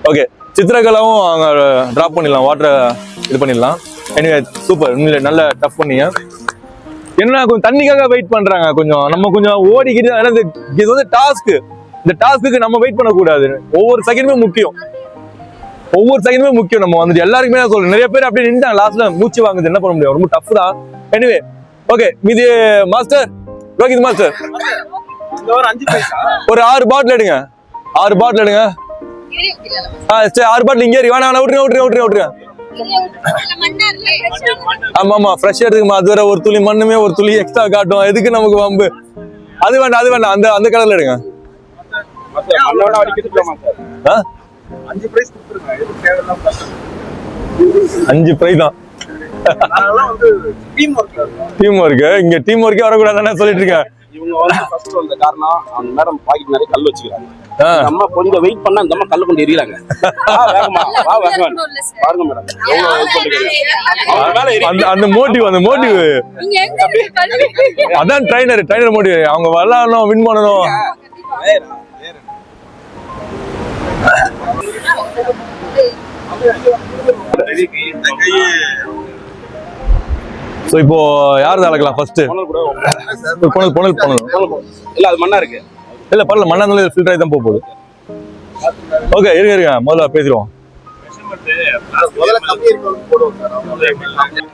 Speaker 4: ஓகே, சித்திரகலாவும் அங்க டிராப் பண்ணிடலாம், வாட்டரை இது பண்ணிடலாம். எனிவே சூப்பர், நல்ல டஃப் பண்ணீங்க. என்ன கொஞ்சம் தண்ணிக்காக வெயிட் பண்றாங்க. கொஞ்சம் நம்ம கொஞ்சம் ஓடிக்கிட்டு. இது வந்து டாஸ்க். இந்த டாஸ்க்கு நம்ம வெயிட் பண்ணக்கூடாது. ஒவ்வொரு செகண்டுமே முக்கியம். நம்ம வந்துட்டு எல்லாருக்குமே நான் சொல்றேன். நிறைய பேர் அப்படியே நின்றாங்க லாஸ்ட்ல மூச்சு வாங்குது. என்ன பண்ண முடியும், ரொம்ப டஃப் தான். எனிவே ஓகே, மீதி மாஸ்டர் ரோஹித் மாஸ்டர் ஒரு 6 பாட்டில் எடுங்க. 6 பாட்டில் எடுங்க. 6 பாட்டில் இங்கே வேணா விட்டுருங்க. ஆமா ஃப்ரெஷ்ஷா இருக்குமா? அது வேற ஒரு துளி மண்ணுமே ஒரு துளி எக்ஸ்ட்ரா காட்டும். எதுக்கு நமக்கு வம்பு? அது வேண்டாம். அந்த கலர்ல எடுங்க. 5 பிரைஸ் தான். Team work. இங்க டீம் ஒர்க்கே வரக்கூடாதுன்னு சொல்லிட்டு இருக்கேன்.
Speaker 2: இவங்க வந்து ஃபர்ஸ்ட் வந்த காரணம் அந்த மேடம் பாக்கெட் நிறைய கல் வச்சுக்கிறாங்க. நம்ம கொஞ்சம் வெயிட் பண்ணா இந்த அம்மா கல்ல கொண்டு எரியலாங்க. பாருங்க மேடம்,
Speaker 4: அந்த மோட்டிவ் அதான் ட்ரைனர் மோட்டிவ். அவங்க விளையாடணும், வின் பண்ணணும். சோ இப்போ யார் அளக்கலாம் ஃபர்ஸ்ட்? பொனல்
Speaker 2: இல்ல அது மண்ணா இருக்கு.
Speaker 4: இல்ல பரவாயில்ல, மண்ணா இருந்தாலும் ஃபில்டர் ஆகி தான் போகுது. ஓகே, இருங்க முதல்ல பேசிடுவோம்.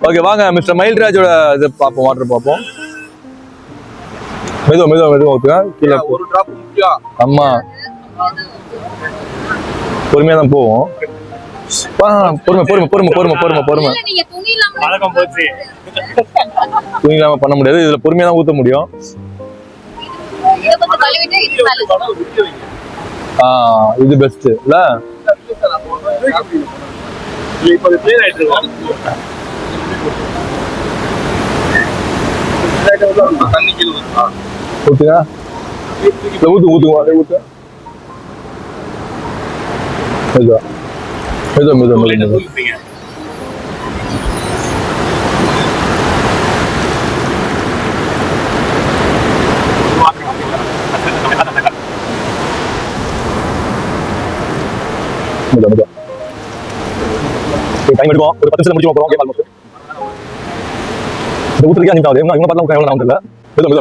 Speaker 4: ஓகே வாங்க மிஸ்டர் மயில்ராஜோட இது பார்ப்போம். வாட்டர் பார்ப்போம். மெதுவா ஊத்துங்க. கீழே
Speaker 2: ஒரு டிராப் முக்கியம்.
Speaker 4: ஆமா, பொறுமையா தான் போவோம். பொறுமை. துணி இல்லாம பண்ண முடியாது. இதுல பொறுமையா தான் ஊத்த முடியும். இது பெஸ்ட் இல்ல? ஊத்துங்க. மெதுவா. டைம் எடுக்கும். ஒரு 10 நிமிஷம் முடிச்சு போறோம். கேம் ஆல்மோஸ்ட் இந்த ஊத்துறதுக்கு 5 நிமிஷம் ஆகுது. இன்னும் பார்த்தா எவ்வளவு நான் தெரியல. மெதுவா.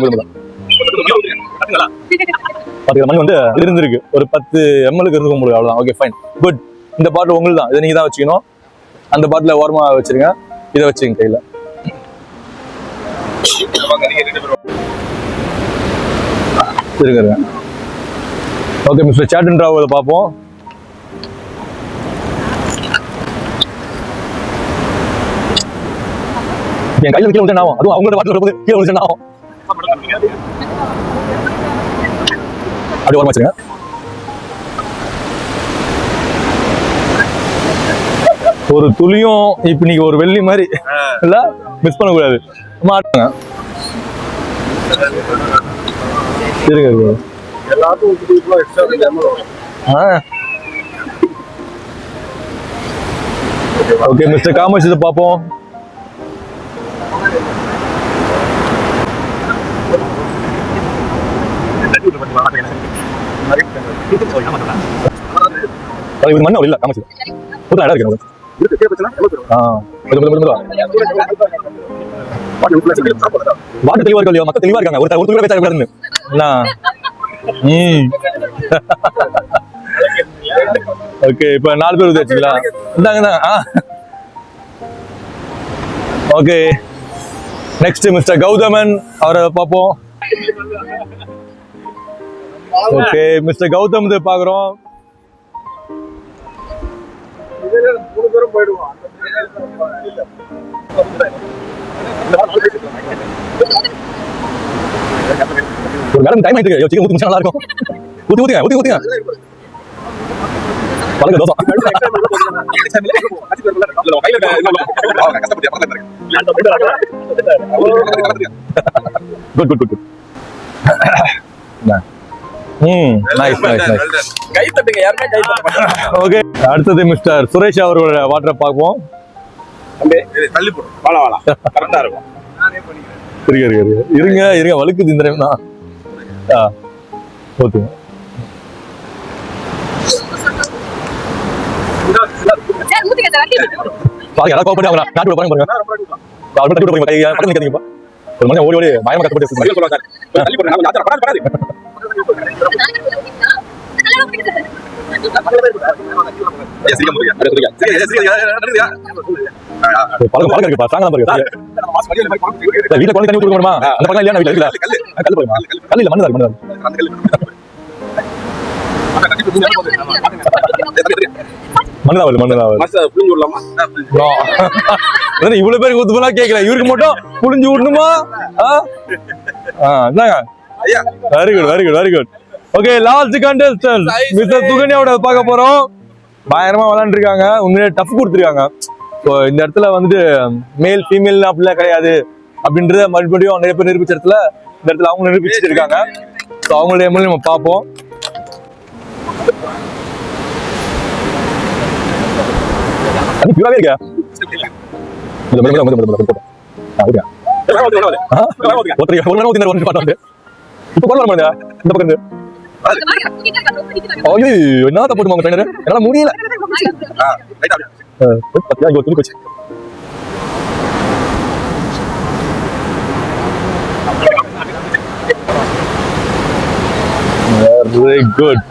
Speaker 4: பாத்தீங்க மண் வந்து இருந்திருக்கு. ஒரு 10 ml இருந்துக்க முடியும். அவ்வளவுதான். Okay fine good. இந்த பாட்டில் உங்களுக்கு தான். இதை நீங்க தான் வச்சுக்கணும். அந்த பாட்டில ஓரமா வச்சிருங்க. இதை வச்சுங்க கையில. இருங்க. ஓகே மிஸ்டர் சாட்டன் ராவ் பார்ப்போம். என் கையில கீழே விட்டு ஆகும். அதுவும் அவங்களோட வாட்டில் வரும்போது கீழே விட்டு ஆகும். அப்படி ஓரமா வச்சுருங்க. ஒரு துளியும் இப்ப நீங்க ஒரு வெள்ளி மாதிரி இல்ல மிஸ் பண்ண கூடாது. மாட்டுங்க. இருங்க. எல்லாத்துக்கும் எக்ஸ்ட்ரா. ஓகே மிஸ்டர் காமர்ஸ் இதை பார்ப்போம். இது மண்ணு இல்ல காமிச்சு புது இடம் இருக்கு வாட்டு தெளிவா இருக்கு இல்லையா மக்கள் தெளிவா இருக்காங்க ஒரு கூட பேச கூடாதுன்னு ஓகே இப்ப 4 பேர் வச்சுங்களா இந்தாங்க ஓகே நெக்ஸ்ட் மிஸ்டர் கௌதமன் அவரை பார்ப்போம் ஓகே மிஸ்டர் கௌதம் பாக்குறோம் ஒரு மேடம் டைம் ஆயிட்டு இருக்கு ஊத்தி நல்லா இருக்கும் ஊத்தி பழக்க dosa good good good nice nice nice
Speaker 2: guy தட்டுங்க யாருமே கை தட்ட
Speaker 4: ஓகே அடுத்தது மிஸ்டர் சுரேஷ் அவர்களோட வாட்டரை பார்ப்போம்
Speaker 2: தள்ளி போடும் வாழ கரெக்டா இருக்கும்
Speaker 4: இருங்க வழுக்குது இந்த டைம் தான் ஓகே பாருங்க யாராவது கோபப்பட்டு அவங்க நாட்டு பாருங்க பாருங்க ஒரு மணி ஓடி பயமா கஷ்டப்பட்டு பழக்கம் இருக்குப்பா சாங்க வீட்டுல குழந்தை தண்ணி கொடுக்கணுமா அந்த பக்கம் இல்லையா வீட்டுல கல் போடுமா கல் இல்ல மண்ணு இவ்வளவு பேருக்கு ஊத்துமா கேட்கல இவருக்கு மட்டும் புளிஞ்சு விடணுமா very good very good very good okay last contestant mister சுகன்யாவோட பார்க்க போறோம் பயங்கரமா விளையாண்டு இருக்காங்க உண்மையிலே டஃப் கொடுத்துருக்காங்க ஸோ இந்த இடத்துல வந்துட்டு மேல் ஃபீமேல் அப்படிலாம் கிடையாது அப்படின்றத மறுபடியும் நிறைய பேர் நிரூபிச்ச இடத்துல இந்த இடத்துல அவங்க நிரூபிச்சுட்டு இருக்காங்க ஸோ அவங்களுடைய மூலம் நம்ம பார்ப்போம் இருக்கா என்ன போட்டுமா ட்ரைனர் என்னால முடியல வெரி குட்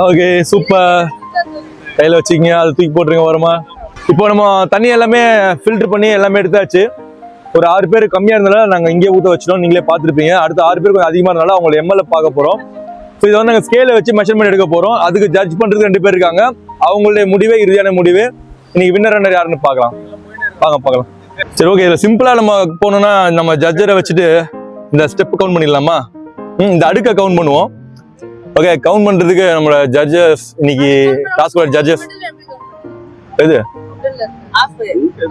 Speaker 4: ஓகே சூப்பர் கையில வச்சுக்கிங்க அதை தூக்கி போட்டுருங்க வரமா இப்போ நம்ம தண்ணி எல்லாமே ஃபில்டர் பண்ணி எல்லாமே எடுத்தாச்சு ஒரு 6 பேர் கம்மியா இருந்தாலும் நாங்க இங்கே ஊற்ற வச்சிட்டோம் நீங்களே பார்த்துருப்பீங்க அடுத்த 6 பேர் கொஞ்சம் அதிகமா இருந்தாலும் அவங்களை எம்எல்ஏ பார்க்க போறோம் ஸோ இதை வந்து நாங்கள் ஸ்கேலை வச்சு மெஷர்மெண்ட் எடுக்க போறோம் அதுக்கு ஜட்ஜ் பண்றதுக்கு 2 பேர் இருக்காங்க அவங்களுடைய முடிவே இறுதியான முடிவு இன்னைக்கு வின்னர் ரன்னர் யாருன்னு பார்க்கலாம் வாங்க பார்க்கலாம் சரி ஓகே இதில் சிம்பிளா நம்ம போனோம்னா நம்ம ஜட்ஜரை வச்சுட்டு இந்த ஸ்டெப் கவுண்ட் பண்ணிடலாமா இந்த அடுக்கை கவுண்ட் பண்ணுவோம் ஓகே கவுண்ட் பண்றதுக்கு நம்மளோட ஜட்ஜஸ் இன்னைக்கு டாஸ்க் ஜட்ஜஸ் எது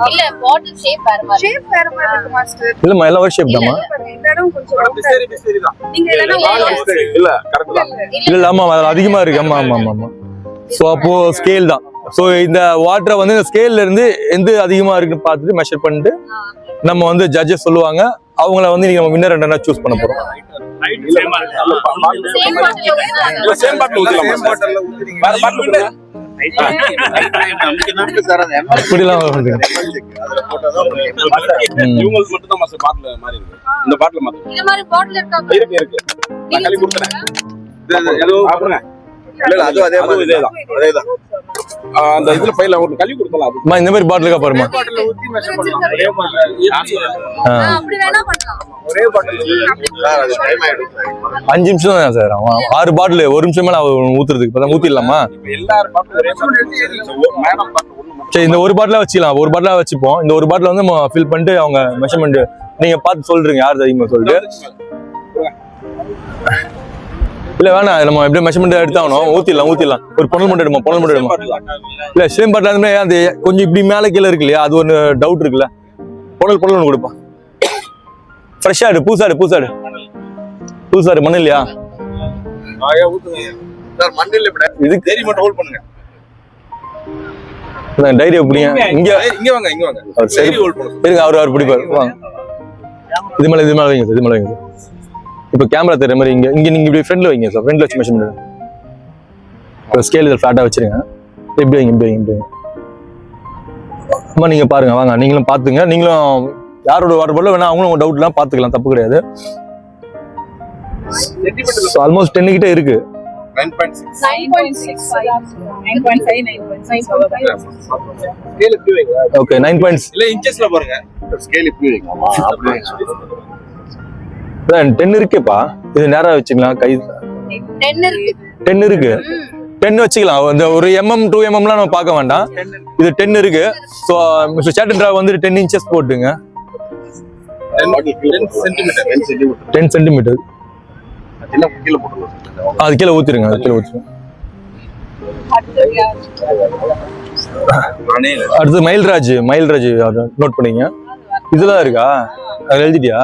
Speaker 5: இல்ல பாட்டில் ஷேப் வேற மாதிரி இருக்கு மாஸ்டர்
Speaker 4: இல்லம்மா எல்லாம் ஒரு ஷேப் தான்மா
Speaker 5: இந்த இடம் கொஞ்சம் சரி தான் நீங்க
Speaker 2: இல்ல கரெக்ட் தான்
Speaker 4: இல்ல ஆமா அது அதிகமா இருக்கு ஆமா ஆமா ஆமா சோ அப்போ ஸ்கேல் தான் சோ இந்த வாட்டரை வந்து இந்த ஸ்கேல்ல இருந்து எந்த அதிகமா இருக்குன்னு பார்த்துட்டு மெஷர் பண்ணிட்டு நம்ம வந்து ஜட்ஜஸ் சொல்லுவாங்க அவங்கள வந்து நீங்க வின்னர் ரன்னர் சூஸ் பண்ண போறோம்
Speaker 2: சேம் பாட்டில் ஊத்தலாம் பாட்டில்
Speaker 4: இப்படிலாம்
Speaker 2: இவங்களுக்கு மட்டும் தான் மாஸ்டர் பாட்டில் மாதிரி இருக்கு இந்த பாட்டில் மாத்திரம்
Speaker 5: இந்த மாதிரி பாட்டில் இருக்கா
Speaker 2: இருக்கு நான் கழுவி கொடுத்தறேன் ஏதோ பாருங்க இல்ல அது அதேதான் அந்த இதுல பையில ஒரு கழுவி கொடுத்தலாம்
Speaker 4: அம்மா இந்த மாதிரி பாட்டில் இருக்கா பாருமா
Speaker 2: பாட்டில் ஊத்தி மெஷர் பண்ணலாம்
Speaker 5: அப்படி வேணா பண்ணலாம்
Speaker 2: ஒரே பாட்டில் சார் அது டைம் ஆயிடும்
Speaker 4: 5 நிமிஷம் தான் சார் 6 பாட்டில் 1 நிமிஷம் மேல ஊத்துறதுக்கு இப்பதான் ஊத்திடலாமா
Speaker 2: எல்லாரும் பாட்டில் ஒரே மேடம் பாட்டில் ஒண்ணு
Speaker 4: சரி இந்த ஒரு பாட்டிலா வச்சுக்கலாம் ஒரு பாட்டிலா வச்சுப்போம் இந்த ஒரு பாட்டில் வந்து நம்ம ஃபில் பண்ணிட்டு அவங்க மெஷர்மெண்ட் நீங்க பார்த்து சொல்றீங்க யார் அதிகமா சொல்லிட்டு இல்ல வேணாம் நம்ம எப்படியே மெஷர்மெண்ட் எடுத்தாகணும் ஊத்திடலாம் ஒரு பொண்ணல் மட்டும் எடுமா இல்ல சேம் பாட்டில் அந்த கொஞ்சம் இப்படி மேல கீழே இருக்கு இல்லையா அது ஒரு டவுட் இருக்குல்ல பொண்ணல் ஒன்று கொடுப்பா ஃப்ரெஷ்ஷா எடு பூசாடு மண் இல்லையா
Speaker 2: இதுக்கு தேடி மட்டும் ஹோல்ட் பண்ணுங்க
Speaker 4: டைரி எப்படிங்க
Speaker 2: இங்க வாங்க
Speaker 4: சரி இருங்க அவர் பிடிப்பாரு வாங்க இது மேல வைங்க இப்போ கேமரா தெரியுற மாதிரி இங்க இங்க நீங்க இப்படி ஃப்ரண்ட்ல வைங்க சார், ஃப்ரண்ட்ல வச்சு மெஷர் பண்ணுங்க. இப்போ ஸ்கேல் இதில் ஃபிளாட்டா வச்சிருங்க. இப்படி வைங்க, இப்படி வைங்க, இப்படி வைங்க. அம்மா நீங்க பாருங்க, வாங்க நீங்களும் பாத்துங்க. நீங்களும் யாரோட வாட்டர் பாட்டில் வேணா அவங்களும் உங்க டவுட்லாம் பாத்துக்கலாம், தப்பு கிடையாது. ஆல்மோஸ்ட் 10 கிட்ட இருக்கு.
Speaker 2: 9.6
Speaker 4: ஓகே 9.
Speaker 2: இல்ல இன்ச்சஸ்ல பாருங்க, ஸ்கேல் இப்படி வைங்க.
Speaker 4: 10 இருக்குப்பா, இது நேரா வச்சுக்கலாம். கை 10 இருக்கு. 10 வச்சுக்கலாம். இந்த ஒரு mm 2 mmலாம் நம்ம பார்க்க வேண்டாம். இது 10 இருக்கு. ஸோ மிஸ்டர் சேட்டன் டிராவ் வந்து 10 இன்ச்சஸ் போட்டுங்க. 10 சென்டிமீட்டர் அது கீழே ஊத்திருங்க, அது கீழே ஊத்திருங்க. அடுத்து மயில்ராஜ் நோட் பண்ணீங்க. இதெல்லாம் இருக்கா, அது எழுதிட்டியா?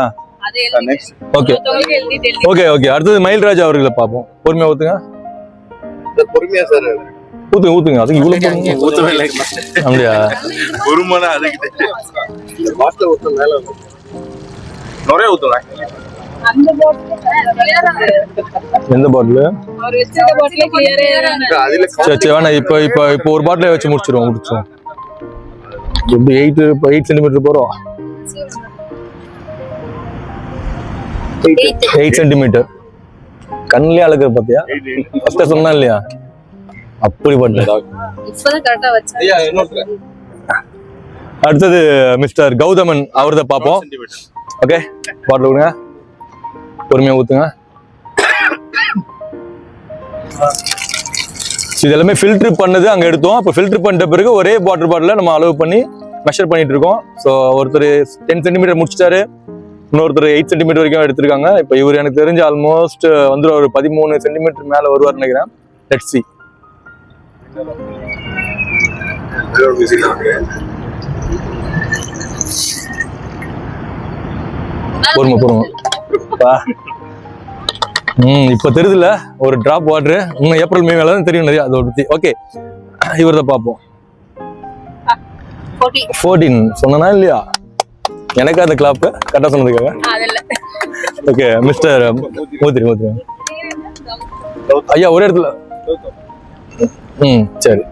Speaker 4: Okay okay okay. அடுத்தது மயில்ராஜ் அவர்களை பார்ப்போம். பொறுமையா ஊத்துங்க,
Speaker 2: பொறுமையா சார்
Speaker 4: ஊத்துங்க. அதுக்கு இவ்வளவு
Speaker 2: ஊத்தவே இல்லை
Speaker 4: அப்படியா?
Speaker 2: பொறுமைனா அதுக்கு பாட்டில் ஊத்த மேல நிறைய ஊத்தலாம்.
Speaker 4: எந்த பாட்டில்?
Speaker 2: அதுல
Speaker 4: சரி வேணா. இப்போ ஒரு பாட்டிலே வச்சு முடிச்சிருவோம். எப்படி 8 சென்டிமீட்டர் போறோம். 8 சென்டிமீட்டர் கண்ணிலே அழகு பாத்தியா? ஃபர்ஸ்ட் சொன்னா இல்லையா? அப்படி பண்ண. அடுத்தது மிஸ்டர் கௌதமன் அவர்தான் பார்ப்போம். ஓகே பாட்டில் விடுங்க, பொறுமையா ஊத்துங்க. இது எல்லாமே ஃபில்டர் பண்ணது அங்க எடுத்தோம். அப்போ ஃபில்டர் பண்ணிட்ட பிறகு ஒரே வாட்டர் பாட்டில நம்ம அளவு பண்ணி மெஷர் பண்ணிட்டு இருக்கோம். ஸோ ஒருத்தர் 10 சென்டிமீட்டர் முடிச்சிட்டாரு, இன்னொருத்தர் 8 சென்டிமீட்டர் வரைக்கும் எடுத்திருக்காங்க. இப்போ இவர் எனக்கு தெரிஞ்சு ஆல்மோஸ்ட் வந்து ஒரு 13 சென்டிமீட்டர் மேல வருவார் நினைக்கிறேன். Let's see. பொறுமை. இப்ப தெரியுதுல ஒரு டிராப் வாட்டர். இன்னும் ஏப்ரல் மே மேல தான் தெரியும் நிறைய அதை பத்தி. ஓகே இவர்தான் பார்ப்போம். 14 சொன்னா இல்லையா? எனக்கு அந்த கிளாப் கரெக்டா சொன்னதுக்காக. ஓகே மிஸ்டர் ஊத்திருங்க. ஐயா ஒரு இடத்துல. சரி.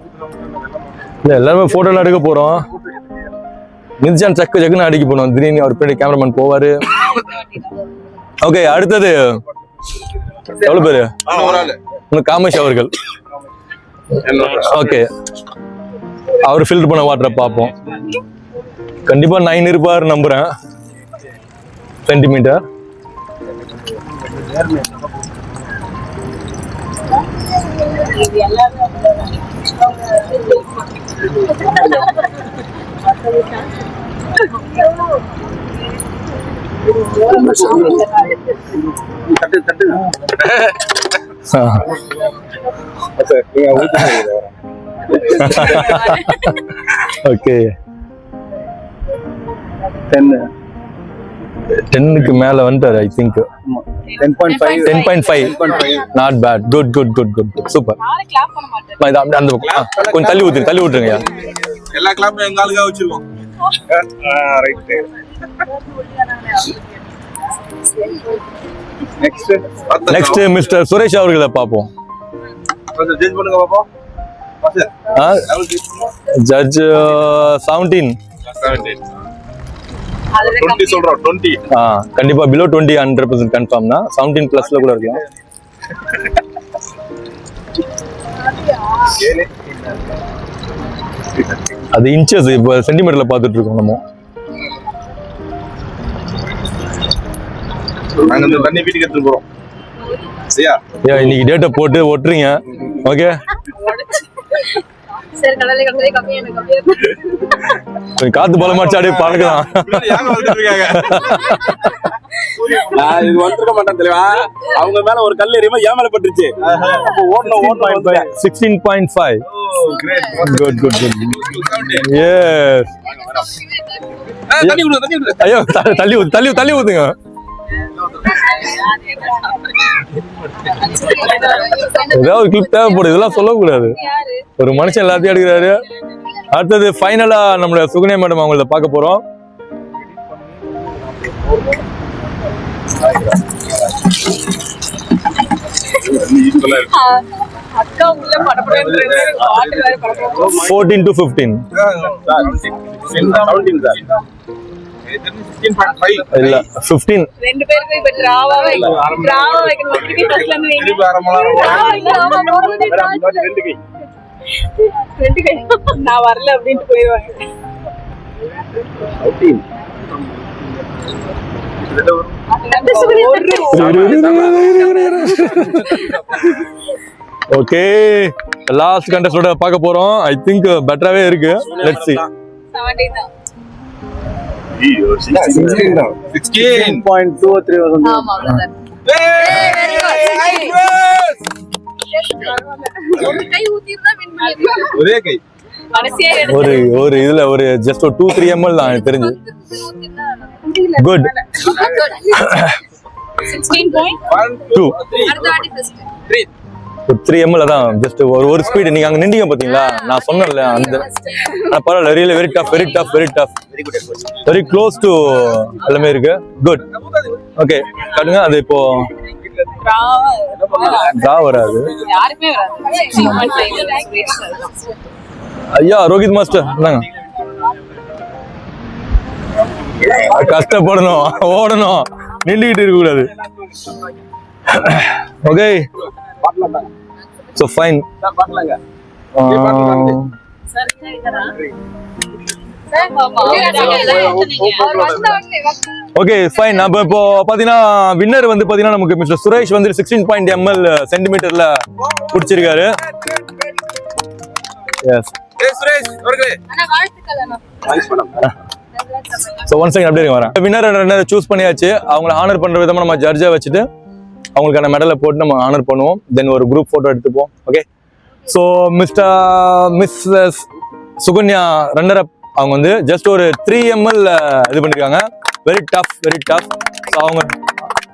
Speaker 4: இல்ல எல்லாருமே போட்டோலாம் எடுக்க போறோம். நிதிஷான் சக்குன்னு அடிக்க போனோம். திடீர்னு அவர் பின்னாடி கேமராமேன் போவாரு. ஓகே அடுத்தது எவ்வளவு பேரு? காமேஷ் அவர்கள். ஓகே அவர் ஃபில்டர் பண்ண வாட்டரை பார்ப்போம். கண்டிப்பா 9 இருப்பாரு நம்புறேன் சென்டிமீட்டர். ஓகே 10க்கு மேல வந்துட்டாரு. I think 10.5 not bad. Good super. அந்த கொஞ்சம் தள்ளி ஊத்துருங்க.
Speaker 2: எல்லா கிளாப்பும் எங்க ஆளுங்க வச்சிருக்கோம். ரைட்.
Speaker 4: நெக்ஸ்ட் மிஸ்டர் சுரேஷ் அவர்களை பார்ப்போம்.
Speaker 2: ஜட்ஜ் பண்ணுங்க பாப்போம்.
Speaker 4: ஜட்ஜ் 17
Speaker 2: 20 சொல்றோம். 20
Speaker 4: கண்டிப்பா பிலோ 20 100% கன்ஃபார்ம் தான். 17 பிளஸ்ல கூட இருக்கலாம். அது இன்ச்சஸ் இப்போ சென்டிமீட்டர்ல பார்த்துட்டு இருக்கோம் நம்ம.
Speaker 2: நாங்க இந்த தண்ணி வீட்டுக்கு எடுத்துட்டு போறோம். சரியா?
Speaker 4: இன்னைக்கு டேட்டா போட்டு ஒட்டுறீங்க. ஓகே
Speaker 5: சரி கடலை கம்மியா
Speaker 4: காத்து பலமாச்சு அப்படியே பறக்கலாம்.
Speaker 2: நான் இது வந்துருக்க மாட்டேன் தெளிவா. அவங்க மேல ஒரு கல் எறியுமா ஏன் மேல பட்டுருச்சு.
Speaker 4: 16.5. Good yes. ஐயோ தள்ளி ஊத்துங்க. ஏதாவது கிளிப் தேவைப்படுது, இதெல்லாம் சொல்லக்கூடாது. ஒரு மனுஷன் எல்லாத்தையும் எடுக்கிறாரு. அடுத்தது ஃபைனலா நம்மளோட சுகன்யா மேடம் அவங்கள பார்க்க போறோம்.
Speaker 5: அக்கா உள்ள படப்படன்னு பாட்டு வேற படப்பட
Speaker 4: 14 to 15 இல்ல 15
Speaker 5: ரெண்டு பேருக்கு இப்ப டிராவா வைக்கணும் ஒத்திரி ஃபர்ஸ்ட்ல இருந்து ரெண்டு கை நான் வரல அப்படினு போயிடுவாங்க.
Speaker 4: ஓகே லாஸ்ட் கண்டஸ்டோட பார்க்க போறோம். ஐ திங்க் பெட்டராவே இருக்கு. லெட்ஸ் see
Speaker 5: 17 தான்.
Speaker 1: 16.23
Speaker 5: ஆமா பிரதர். ஒரு கை ஊத்தினா வின் பண்ணிடலாம்.
Speaker 2: ஒரே கை
Speaker 5: கடைசியா
Speaker 4: ஒரு இதுல ஒரு ஜஸ்ட் ஒரு 2-3 ml தான் எனக்கு தெரிஞ்சு. குட்
Speaker 5: 16.2 அடுத்த வாட்டி ஃபர்ஸ்ட்
Speaker 4: 3 ml தான் ஜஸ்ட் ஒரு ஸ்பீட். நீங்க அங்க நின்றீங்க பாத்தீங்களா, நான் சொன்னேன்ல அந்த பரவாயில்ல. Really very tough very close to எல்லாமே இருக்கு. குட் ஓகே காட்டுங்க. அது இப்போ டிரா வராது
Speaker 5: யாருமே வராது. 16.5
Speaker 4: ஐயா ரோஹித் மாஸ்டர் என்னங்க கஷ்டப்படணும், ஓடணும், நின்றுகிட்டு இருக்க கூடாது. Okay so fine. Okay fine. அப்ப இப்போ பாத்தீங்கன்னா வின்னர் வந்து பாத்தீங்கன்னா நமக்கு மிஸ்டர் சுரேஷ் வந்து 16 ml சென்டிமீட்டர்ல குடிச்சிருக்காரு. எஸ்
Speaker 2: சுரேஷ் அவர்களே
Speaker 5: அண்ணா வாழ்த்துக்கள் அண்ணா.
Speaker 4: சோ ஒன் செகண்ட் அப்படியே வரேன். வின்னர் ரன்னர் சூஸ் பண்ணியாச்சு. அவங்களை ஹானர் பண்ற விதமா நம்ம ஜட்ஜா வச்சுட்டு அவங்களுக்கான மெடலை போட்டு நம்ம ஹானர் பண்ணுவோம். தென் ஒரு குரூப் போட்டோ எடுத்துப்போம். Okay so miss Sukanya runner up அவங்க வந்து ஜஸ்ட் ஒரு 3 ml இது பண்ணிருக்காங்க. வெரி டஃப் ஸோ அவங்க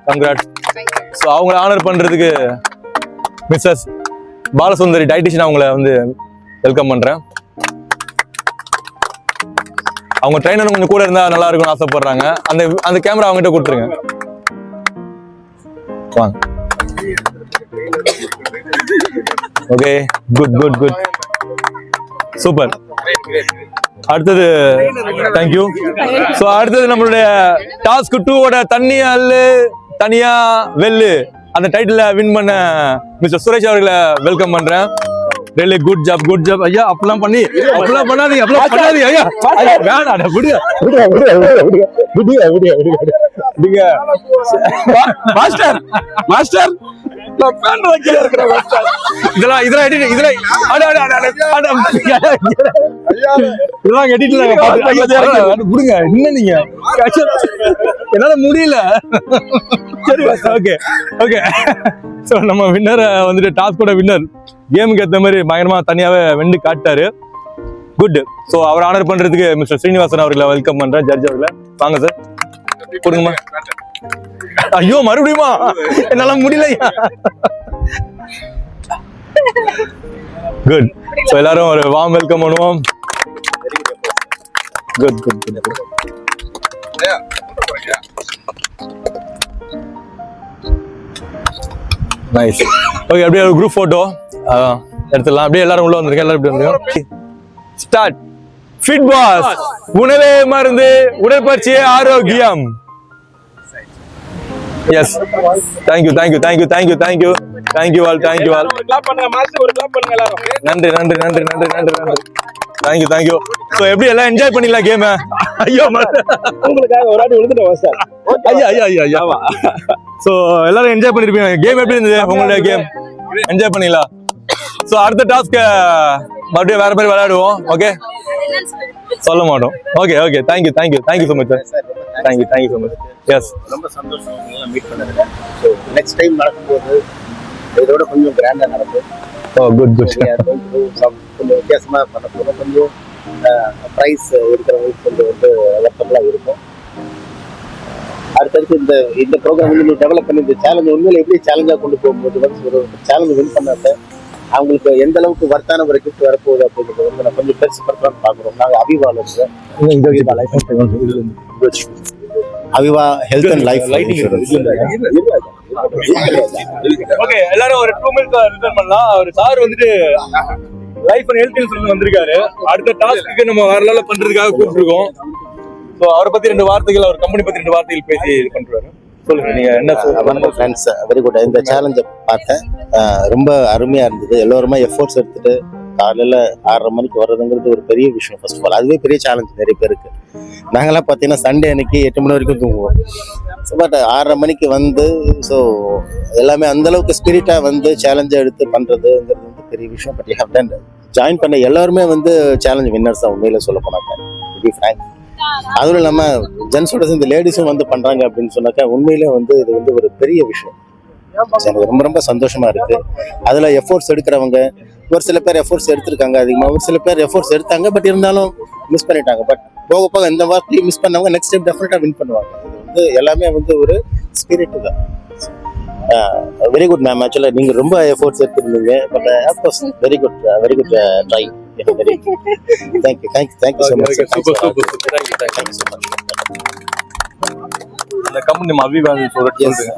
Speaker 4: கங்க்ராட்ஸ். ஸோ அவங்கள ஹானர் பண்றதுக்கு மிஸ்ஸஸ் பாலசுந்தரி டயட்டிஷியன் அவங்கள வந்து வெல்கம் பண்றேன். அவங்க ட்ரைனர் கொஞ்சம் கூட இருந்தா நல்லா இருக்கும்னு ஆசைப்படுறாங்க. அந்த கேமரா அவங்ககிட்ட கொடுத்துருங்க. வாங்க. Okay good super. அடுத்தது தேங்க்யூ. ஸோ அடுத்தது நம்மளுடைய டாஸ்க் 2 ஓட தனியா வெல்லு அந்த டைட்டில வின் பண்ண மிஸ்டர் சுரேஷ் அவர்களை வெல்கம் பண்றேன். really good job ஐயா. அப்பலாம் பண்ணாதீங்க ஐயா. வேணாடா விடுங்க மாஸ்டர் நான் பேண்ட் வைக்க இருக்கேன் மாஸ்டர். இதெல்லாம் எடிட் விடுங்க. என்ன நீங்க என்னால முடியல. சரி ஓகே சோ நம்ம வின்னரை வந்துட்டு டாஸ்கோட வின்னர் கேமுக்கு ஏற்ற மாதிரி பயங்கரமா தனியாவே வெண்டு காட்டாரு. குட். ஸோ அவர் ஆனர் பண்றதுக்கு மிஸ்டர் ஸ்ரீனிவாசன் அவர்களை வெல்கம் பண்றேன். ஜட்ஜ் அவர்களை வாங்க சார் கொடுங்கம்மா. ஐயோ மறுபடியுமா என்னால முடியலையா. குட். ஸோ எல்லாரும் ஒரு வார்ம் வெல்கம் பண்ணுவோம். Good nice. ஓகே அப்படியே ஒரு குரூப் போட்டோ எடுத்துடலாம். அப்படியே எல்லாரும் உள்ள வந்துருங்க. எல்லாரும் இப்படி வந்துருங்க. ஸ்டார்ட். ஃபிட் பாஸ் உணவே மருந்து உடற்பயிற்சியே ஆரோக்கியம். Yes thank you all.
Speaker 2: கிளாப் பண்ணுங்க மாஸ்டர், ஒரு கிளாப் பண்ணுங்க எல்லாரும்.
Speaker 4: நன்றி. தேங்க்யூ. சோ எப்படி எல்லாம் என்ஜாய் பண்ணிடலாம் கேம். ஐயோ
Speaker 2: உங்களுக்காக ஒரு ஆடி விழுந்துட்டோம் மாஸ்டர்.
Speaker 4: ஐயா சோ எல்லாரும் என்ஜாய் பண்ணிருப்பீங்க. கேம் எப்படி இருந்தது உங்களுடைய கேம்? என்ஜாய் பண்ணிடலாம். சோ அடுத்த டாஸ்க் மறுபடியும் வேற மாதிரி விளையாடுவோம். ஓகே சொல்ல மாட்டோம். Okay thank you so much sir. Thank you so much. Yes
Speaker 6: ரொம்ப சந்தோஷம் உங்களை மீட் பண்ணதுல. ஸோ நெக்ஸ்ட் டைம் நடக்கும்போது இதோட கொஞ்சம் கிராண்டா நடக்கும்.
Speaker 4: குட்
Speaker 6: கொஞ்சம் வித்தியாசமா பண்ண போதும். கொஞ்சம் ப்ரைஸ் இருக்கிறவங்களுக்கு கொஞ்சம் வந்து வர்த்தகமாக இருக்கும். அடுத்தடுத்து இந்த ப்ரோக்ராம் வந்து டெவலப் பண்ணி இந்த சேலஞ்ச் உண்மையில எப்படி சேலஞ்சாக கொண்டு போகும்போது வந்து ஒரு சேலஞ்ச் வின் பண்ணாத அவங்களுக்கு எந்த அளவுக்கு வர்த்தான ஒரு கிஃப்ட் வரப்போகுது அப்படிங்கிறது வந்து நான் கொஞ்சம் பெருசு படுத்தலாம்னு பார்க்குறோம். நாங்கள் அவிவா ஹெல்த் அண்ட் லைஃப்
Speaker 4: ஓகே, எல்லாரும் ஒரு 2 மினிட்ஸ் ரிட்டர்ன் பண்ணலாம். அவர் சார் வந்துட்டு லைஃப் அண்ட் ஹெல்த் இன்சூரன்ஸ் வந்திருக்காரு. அடுத்த டாஸ்க்கு நம்ம வேற லெவல்ல பண்றதுக்காக கூப்பிட்டுருக்கோம். ஸோ அவரை பத்தி 2 வார்த்தைகள், அவர் கம்பெனி பத்தி 2 வார்த்தைகள் பேசி இது பண்றாரு. சொல்லுங்க, நீங்க என்ன
Speaker 6: வணக்கம் ஃப்ரெண்ட்ஸ், வெரி குட். இந்த சேலஞ்சை பார்த்தேன், ரொம்ப அருமையா இருந்தது. எல்லோருமே எஃபோர்ட்ஸ் எடுத்துட்டு காலையில 6:30 மணிக்கு வர்றதுங்கிறது ஒரு பெரிய விஷயம். ஃபர்ஸ்ட் ஆஃப் ஆல் அதுவே பெரிய சேலஞ்ச் நிறைய பேருக்கு. நாங்களாம் பார்த்தீங்கன்னா சண்டே அன்னைக்கு 8 மணி வரைக்கும் தூங்குவோம். ஸோ பட் 6:30 மணிக்கு வந்து ஸோ எல்லாமே அந்த அளவுக்கு ஸ்பிரிட்டா வந்து சேலஞ்சை எடுத்து பண்றதுங்கிறது வந்து பெரிய விஷயம். But you have done. Join பண்ண எல்லாருமே வந்து சேலஞ்ச் வின்னர்ஸ் தான் உண்மையில சொல்ல போனாங்க. Very frank. அதுவும் இல்லாமல் ஜென்ஸோட இந்த லேடிஸும் வந்து பண்றாங்க அப்படின்னு சொன்னாக்கா உண்மையிலே வந்து இது வந்து ஒரு பெரிய விஷயம். எனக்கு ரொம்ப ரொம்ப சந்தோஷமா இருக்கு. அதுல எஃபோர்ட்ஸ் எடுக்கிறவங்க ஒரு சில பேர் எஃபோர்ட்ஸ் எடுத்திருக்காங்க அதிகமாக, ஒரு சில பேர் எஃபோர்ட்ஸ் எடுத்தாங்க பட் இருந்தாலும் மிஸ் பண்ணிட்டாங்க. பட் போக போக இந்த வார்த்தையும் மிஸ் பண்ணவங்க நெக்ஸ்ட் டைம் டெஃபினட்டா வின் பண்ணுவாங்க. இது வந்து எல்லாமே வந்து ஒரு ஸ்பிரிட் தான். Very good ma'am. ஆக்சுவலாக நீங்க ரொம்ப எஃபோர்ட்ஸ் எடுத்துருந்தீங்க. But of course very good try. Thank you so much.
Speaker 4: Super super super. Thank you so much. அந்த கம்பெனி நம்ம அவிவா சொல்லுங்க.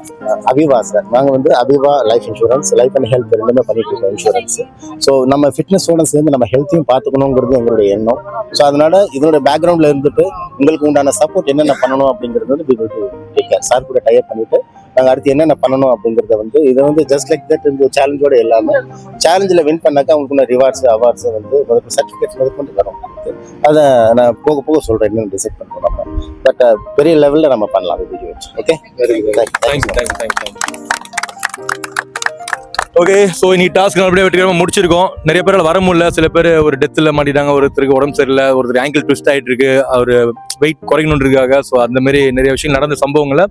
Speaker 6: அவிவா சார், நாங்கள் வந்து Aviva life insurance, life and health ரெண்டுமே பண்ணிட்டு இருக்கோம் இன்சூரன்ஸ். ஸோ நம்ம ஃபிட்னஸ் ஸ்டூடெண்ட்ஸ்லேருந்து நம்ம ஹெல்த்தையும் பார்த்துக்கணுங்கிறது எங்களுடைய எண்ணம். ஸோ அதனால இதோட பேக்ரவுண்டில் இருந்துட்டு உங்களுக்கு உண்டான சப்போர்ட் என்னென்ன பண்ணணும் அப்படிங்கிறது வந்து people to take care. Sir கூட டைப் பண்ணிட்டு நாங்கள் அடுத்து என்னென்ன பண்ணணும் அப்படிங்கிறத வந்து இதை வந்து ஜஸ்ட் லைக் தட் இந்த சேலஞ்சோட எல்லாமே சேலஞ்சில் வின் பண்ணாக்கா அவங்களுக்குள்ள ரிவார்ட்ஸ் அவார்ட்ஸ் வந்து சர்டிஃபிகேட்ஸ் கொண்டு வரும். அதை நான் போக போக சொல்கிறேன், என்னென்னு டிசைட் பண்ணுறோம் நம்ம. பட் பெரிய லெவலில் நம்ம பண்ணலாம் வீடியோ வச்சு. Okay,
Speaker 4: thank you. ஓகே, ஸோ இன்னைக்கு டாஸ்க் அப்படியே வெற்றிகரமாக முடிச்சிருக்கோம். நிறைய பேரால் வர முடியல. சில பேர் ஒரு டெத்தில் மாட்டிட்டாங்க, ஒருத்தருக்கு உடம்பு சரியில்லை, ஒருத்தர் ஆங்கிள் ட்விஸ்ட் ஆகிட்டு இருக்கு, அவர் வெயிட் குறைக்கணுன்றதுக்காக. ஸோ அந்த மாதிரி நிறைய விஷயம் நடந்த சம்பவங்களை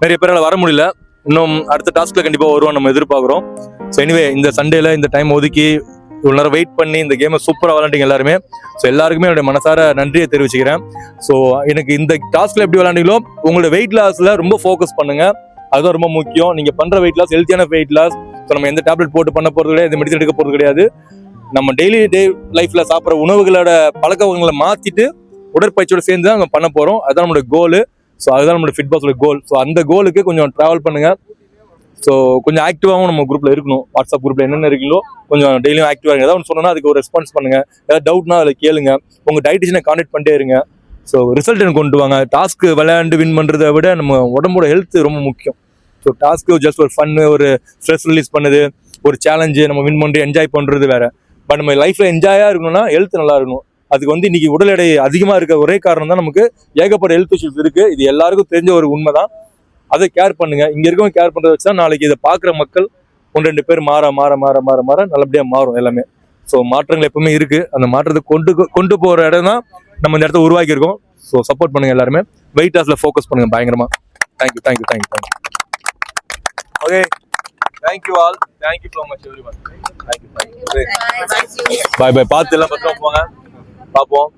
Speaker 4: நிறைய பேரால் வர முடியல. இன்னும் அடுத்த டாஸ்க்ல கண்டிப்பாக வருவோம் நம்ம எதிர்பார்க்குறோம். ஸோ எனிவே இந்த சண்டேல இந்த டைம் ஒதுக்கி இவ்வளோ நேரம் வெயிட் பண்ணி இந்த கேமை சூப்பராக விளாண்டிங்க எல்லாருமே. ஸோ எல்லாருக்குமே என்னுடைய மனசார நன்றியை தெரிவிச்சுக்கிறேன். ஸோ எனக்கு இந்த டாஸ்க்ல எப்படி விளாண்டிங்களோ உங்களோட வெயிட் லாஸ்ல ரொம்ப ஃபோக்கஸ் பண்ணுங்க, அதுதான் ரொம்ப முக்கியம். நீங்க பண்ற வெயிட் லாஸ் ஹெல்த்தியான வெயிட் லாஸ். ஸோ நம்ம எந்த டேப்லெட் போட்டு பண்ண போறது கிடையாது, எந்த மெடிசன் எடுக்க போறது கிடையாது. நம்ம டெய்லி லைஃப்ல சாப்பிட்ற உணவுகளோட பழக்கங்களை மாத்திட்டு உடற்பயிற்சியோட சேர்ந்து தான் நம்ம பண்ண போறோம். அதுதான் நம்மளோட கோல். ஸோ அதுதான் நம்மளோட ஃபிட் பாஸோட கோல். ஸோ அந்த கோலுக்கு கொஞ்சம் ட்ராவல் பண்ணுங்க. ஸோ கொஞ்சம் ஆக்டிவாகவும் நம்ம குரூப்ல இருக்கணும். வாட்ஸ்அப் குரூப்ல என்னென்ன இருக்கீங்களோ கொஞ்சம் டெய்லியும் ஆக்டிவா இருங்க. ஏதாவது ஒன்று சொன்னா அதுக்கு ஒரு ரெஸ்பான்ஸ் பண்ணுங்க. ஏதாவது டவுட்னா அதில் கேளுங்க. உங்க டயட்டிஷனை கான்டாக்ட் பண்ணிட்டே இருங்க. ஸோ ரிசல்ட் எனக்கு கொண்டு வாங்க. டாஸ்க்கு விளையாண்டு வின் பண்றதை விட நம்ம உடம்போட ஹெல்த் ரொம்ப முக்கியம். ஸோ டாஸ்க்கு ஜஸ்ட் ஒரு ஃபன்னு, ஒரு ஸ்ட்ரெஸ் ரிலீஸ் பண்ணுது, ஒரு சேலஞ்சு நம்ம வின் பண்ணி என்ஜாய் பண்றது வேற. பட் நம்ம லைஃப்ல என்ஜாயா இருக்கணும்னா ஹெல்த் நல்லா இருக்கணும். அதுக்கு வந்து இன்னைக்கு உடல் எடை அதிகமா இருக்க ஒரே காரணம் தான் நமக்கு ஏகப்பட்ட ஹெல்த் இஷ்யூஸ் இருக்கு. இது எல்லாருக்கும் தெரிஞ்ச ஒரு உண்மை தான். அதை கேர் பண்ணுங்க. இங்க இருக்கவங்க கேர் பண்றத வச்சுதான் நாளைக்கு இதை பாக்குற மக்கள் 1-2 பேர் மாற மாற மாற மாற மாற நல்லபடியா மாறும் எல்லாமே. ஸோ மாற்றங்கள் எப்பவுமே இருக்கு. அந்த மாற்றத்தை கொண்டு போற இடம் தான் நம்ம இந்த இடத்த உருவாக்கி இருக்கோம். ஸோ சப்போர்ட் பண்ணுங்க எல்லாருமே. வெயிட் லாஸ்ல ஃபோக்கஸ் பண்ணுங்க பயங்கரமா. Thank you. Okay, thank you all. Thank you so much everyone. Thank you. Bye. பார்த்து எல்லாம் பத்திரமா போங்க. பார்ப்போம்.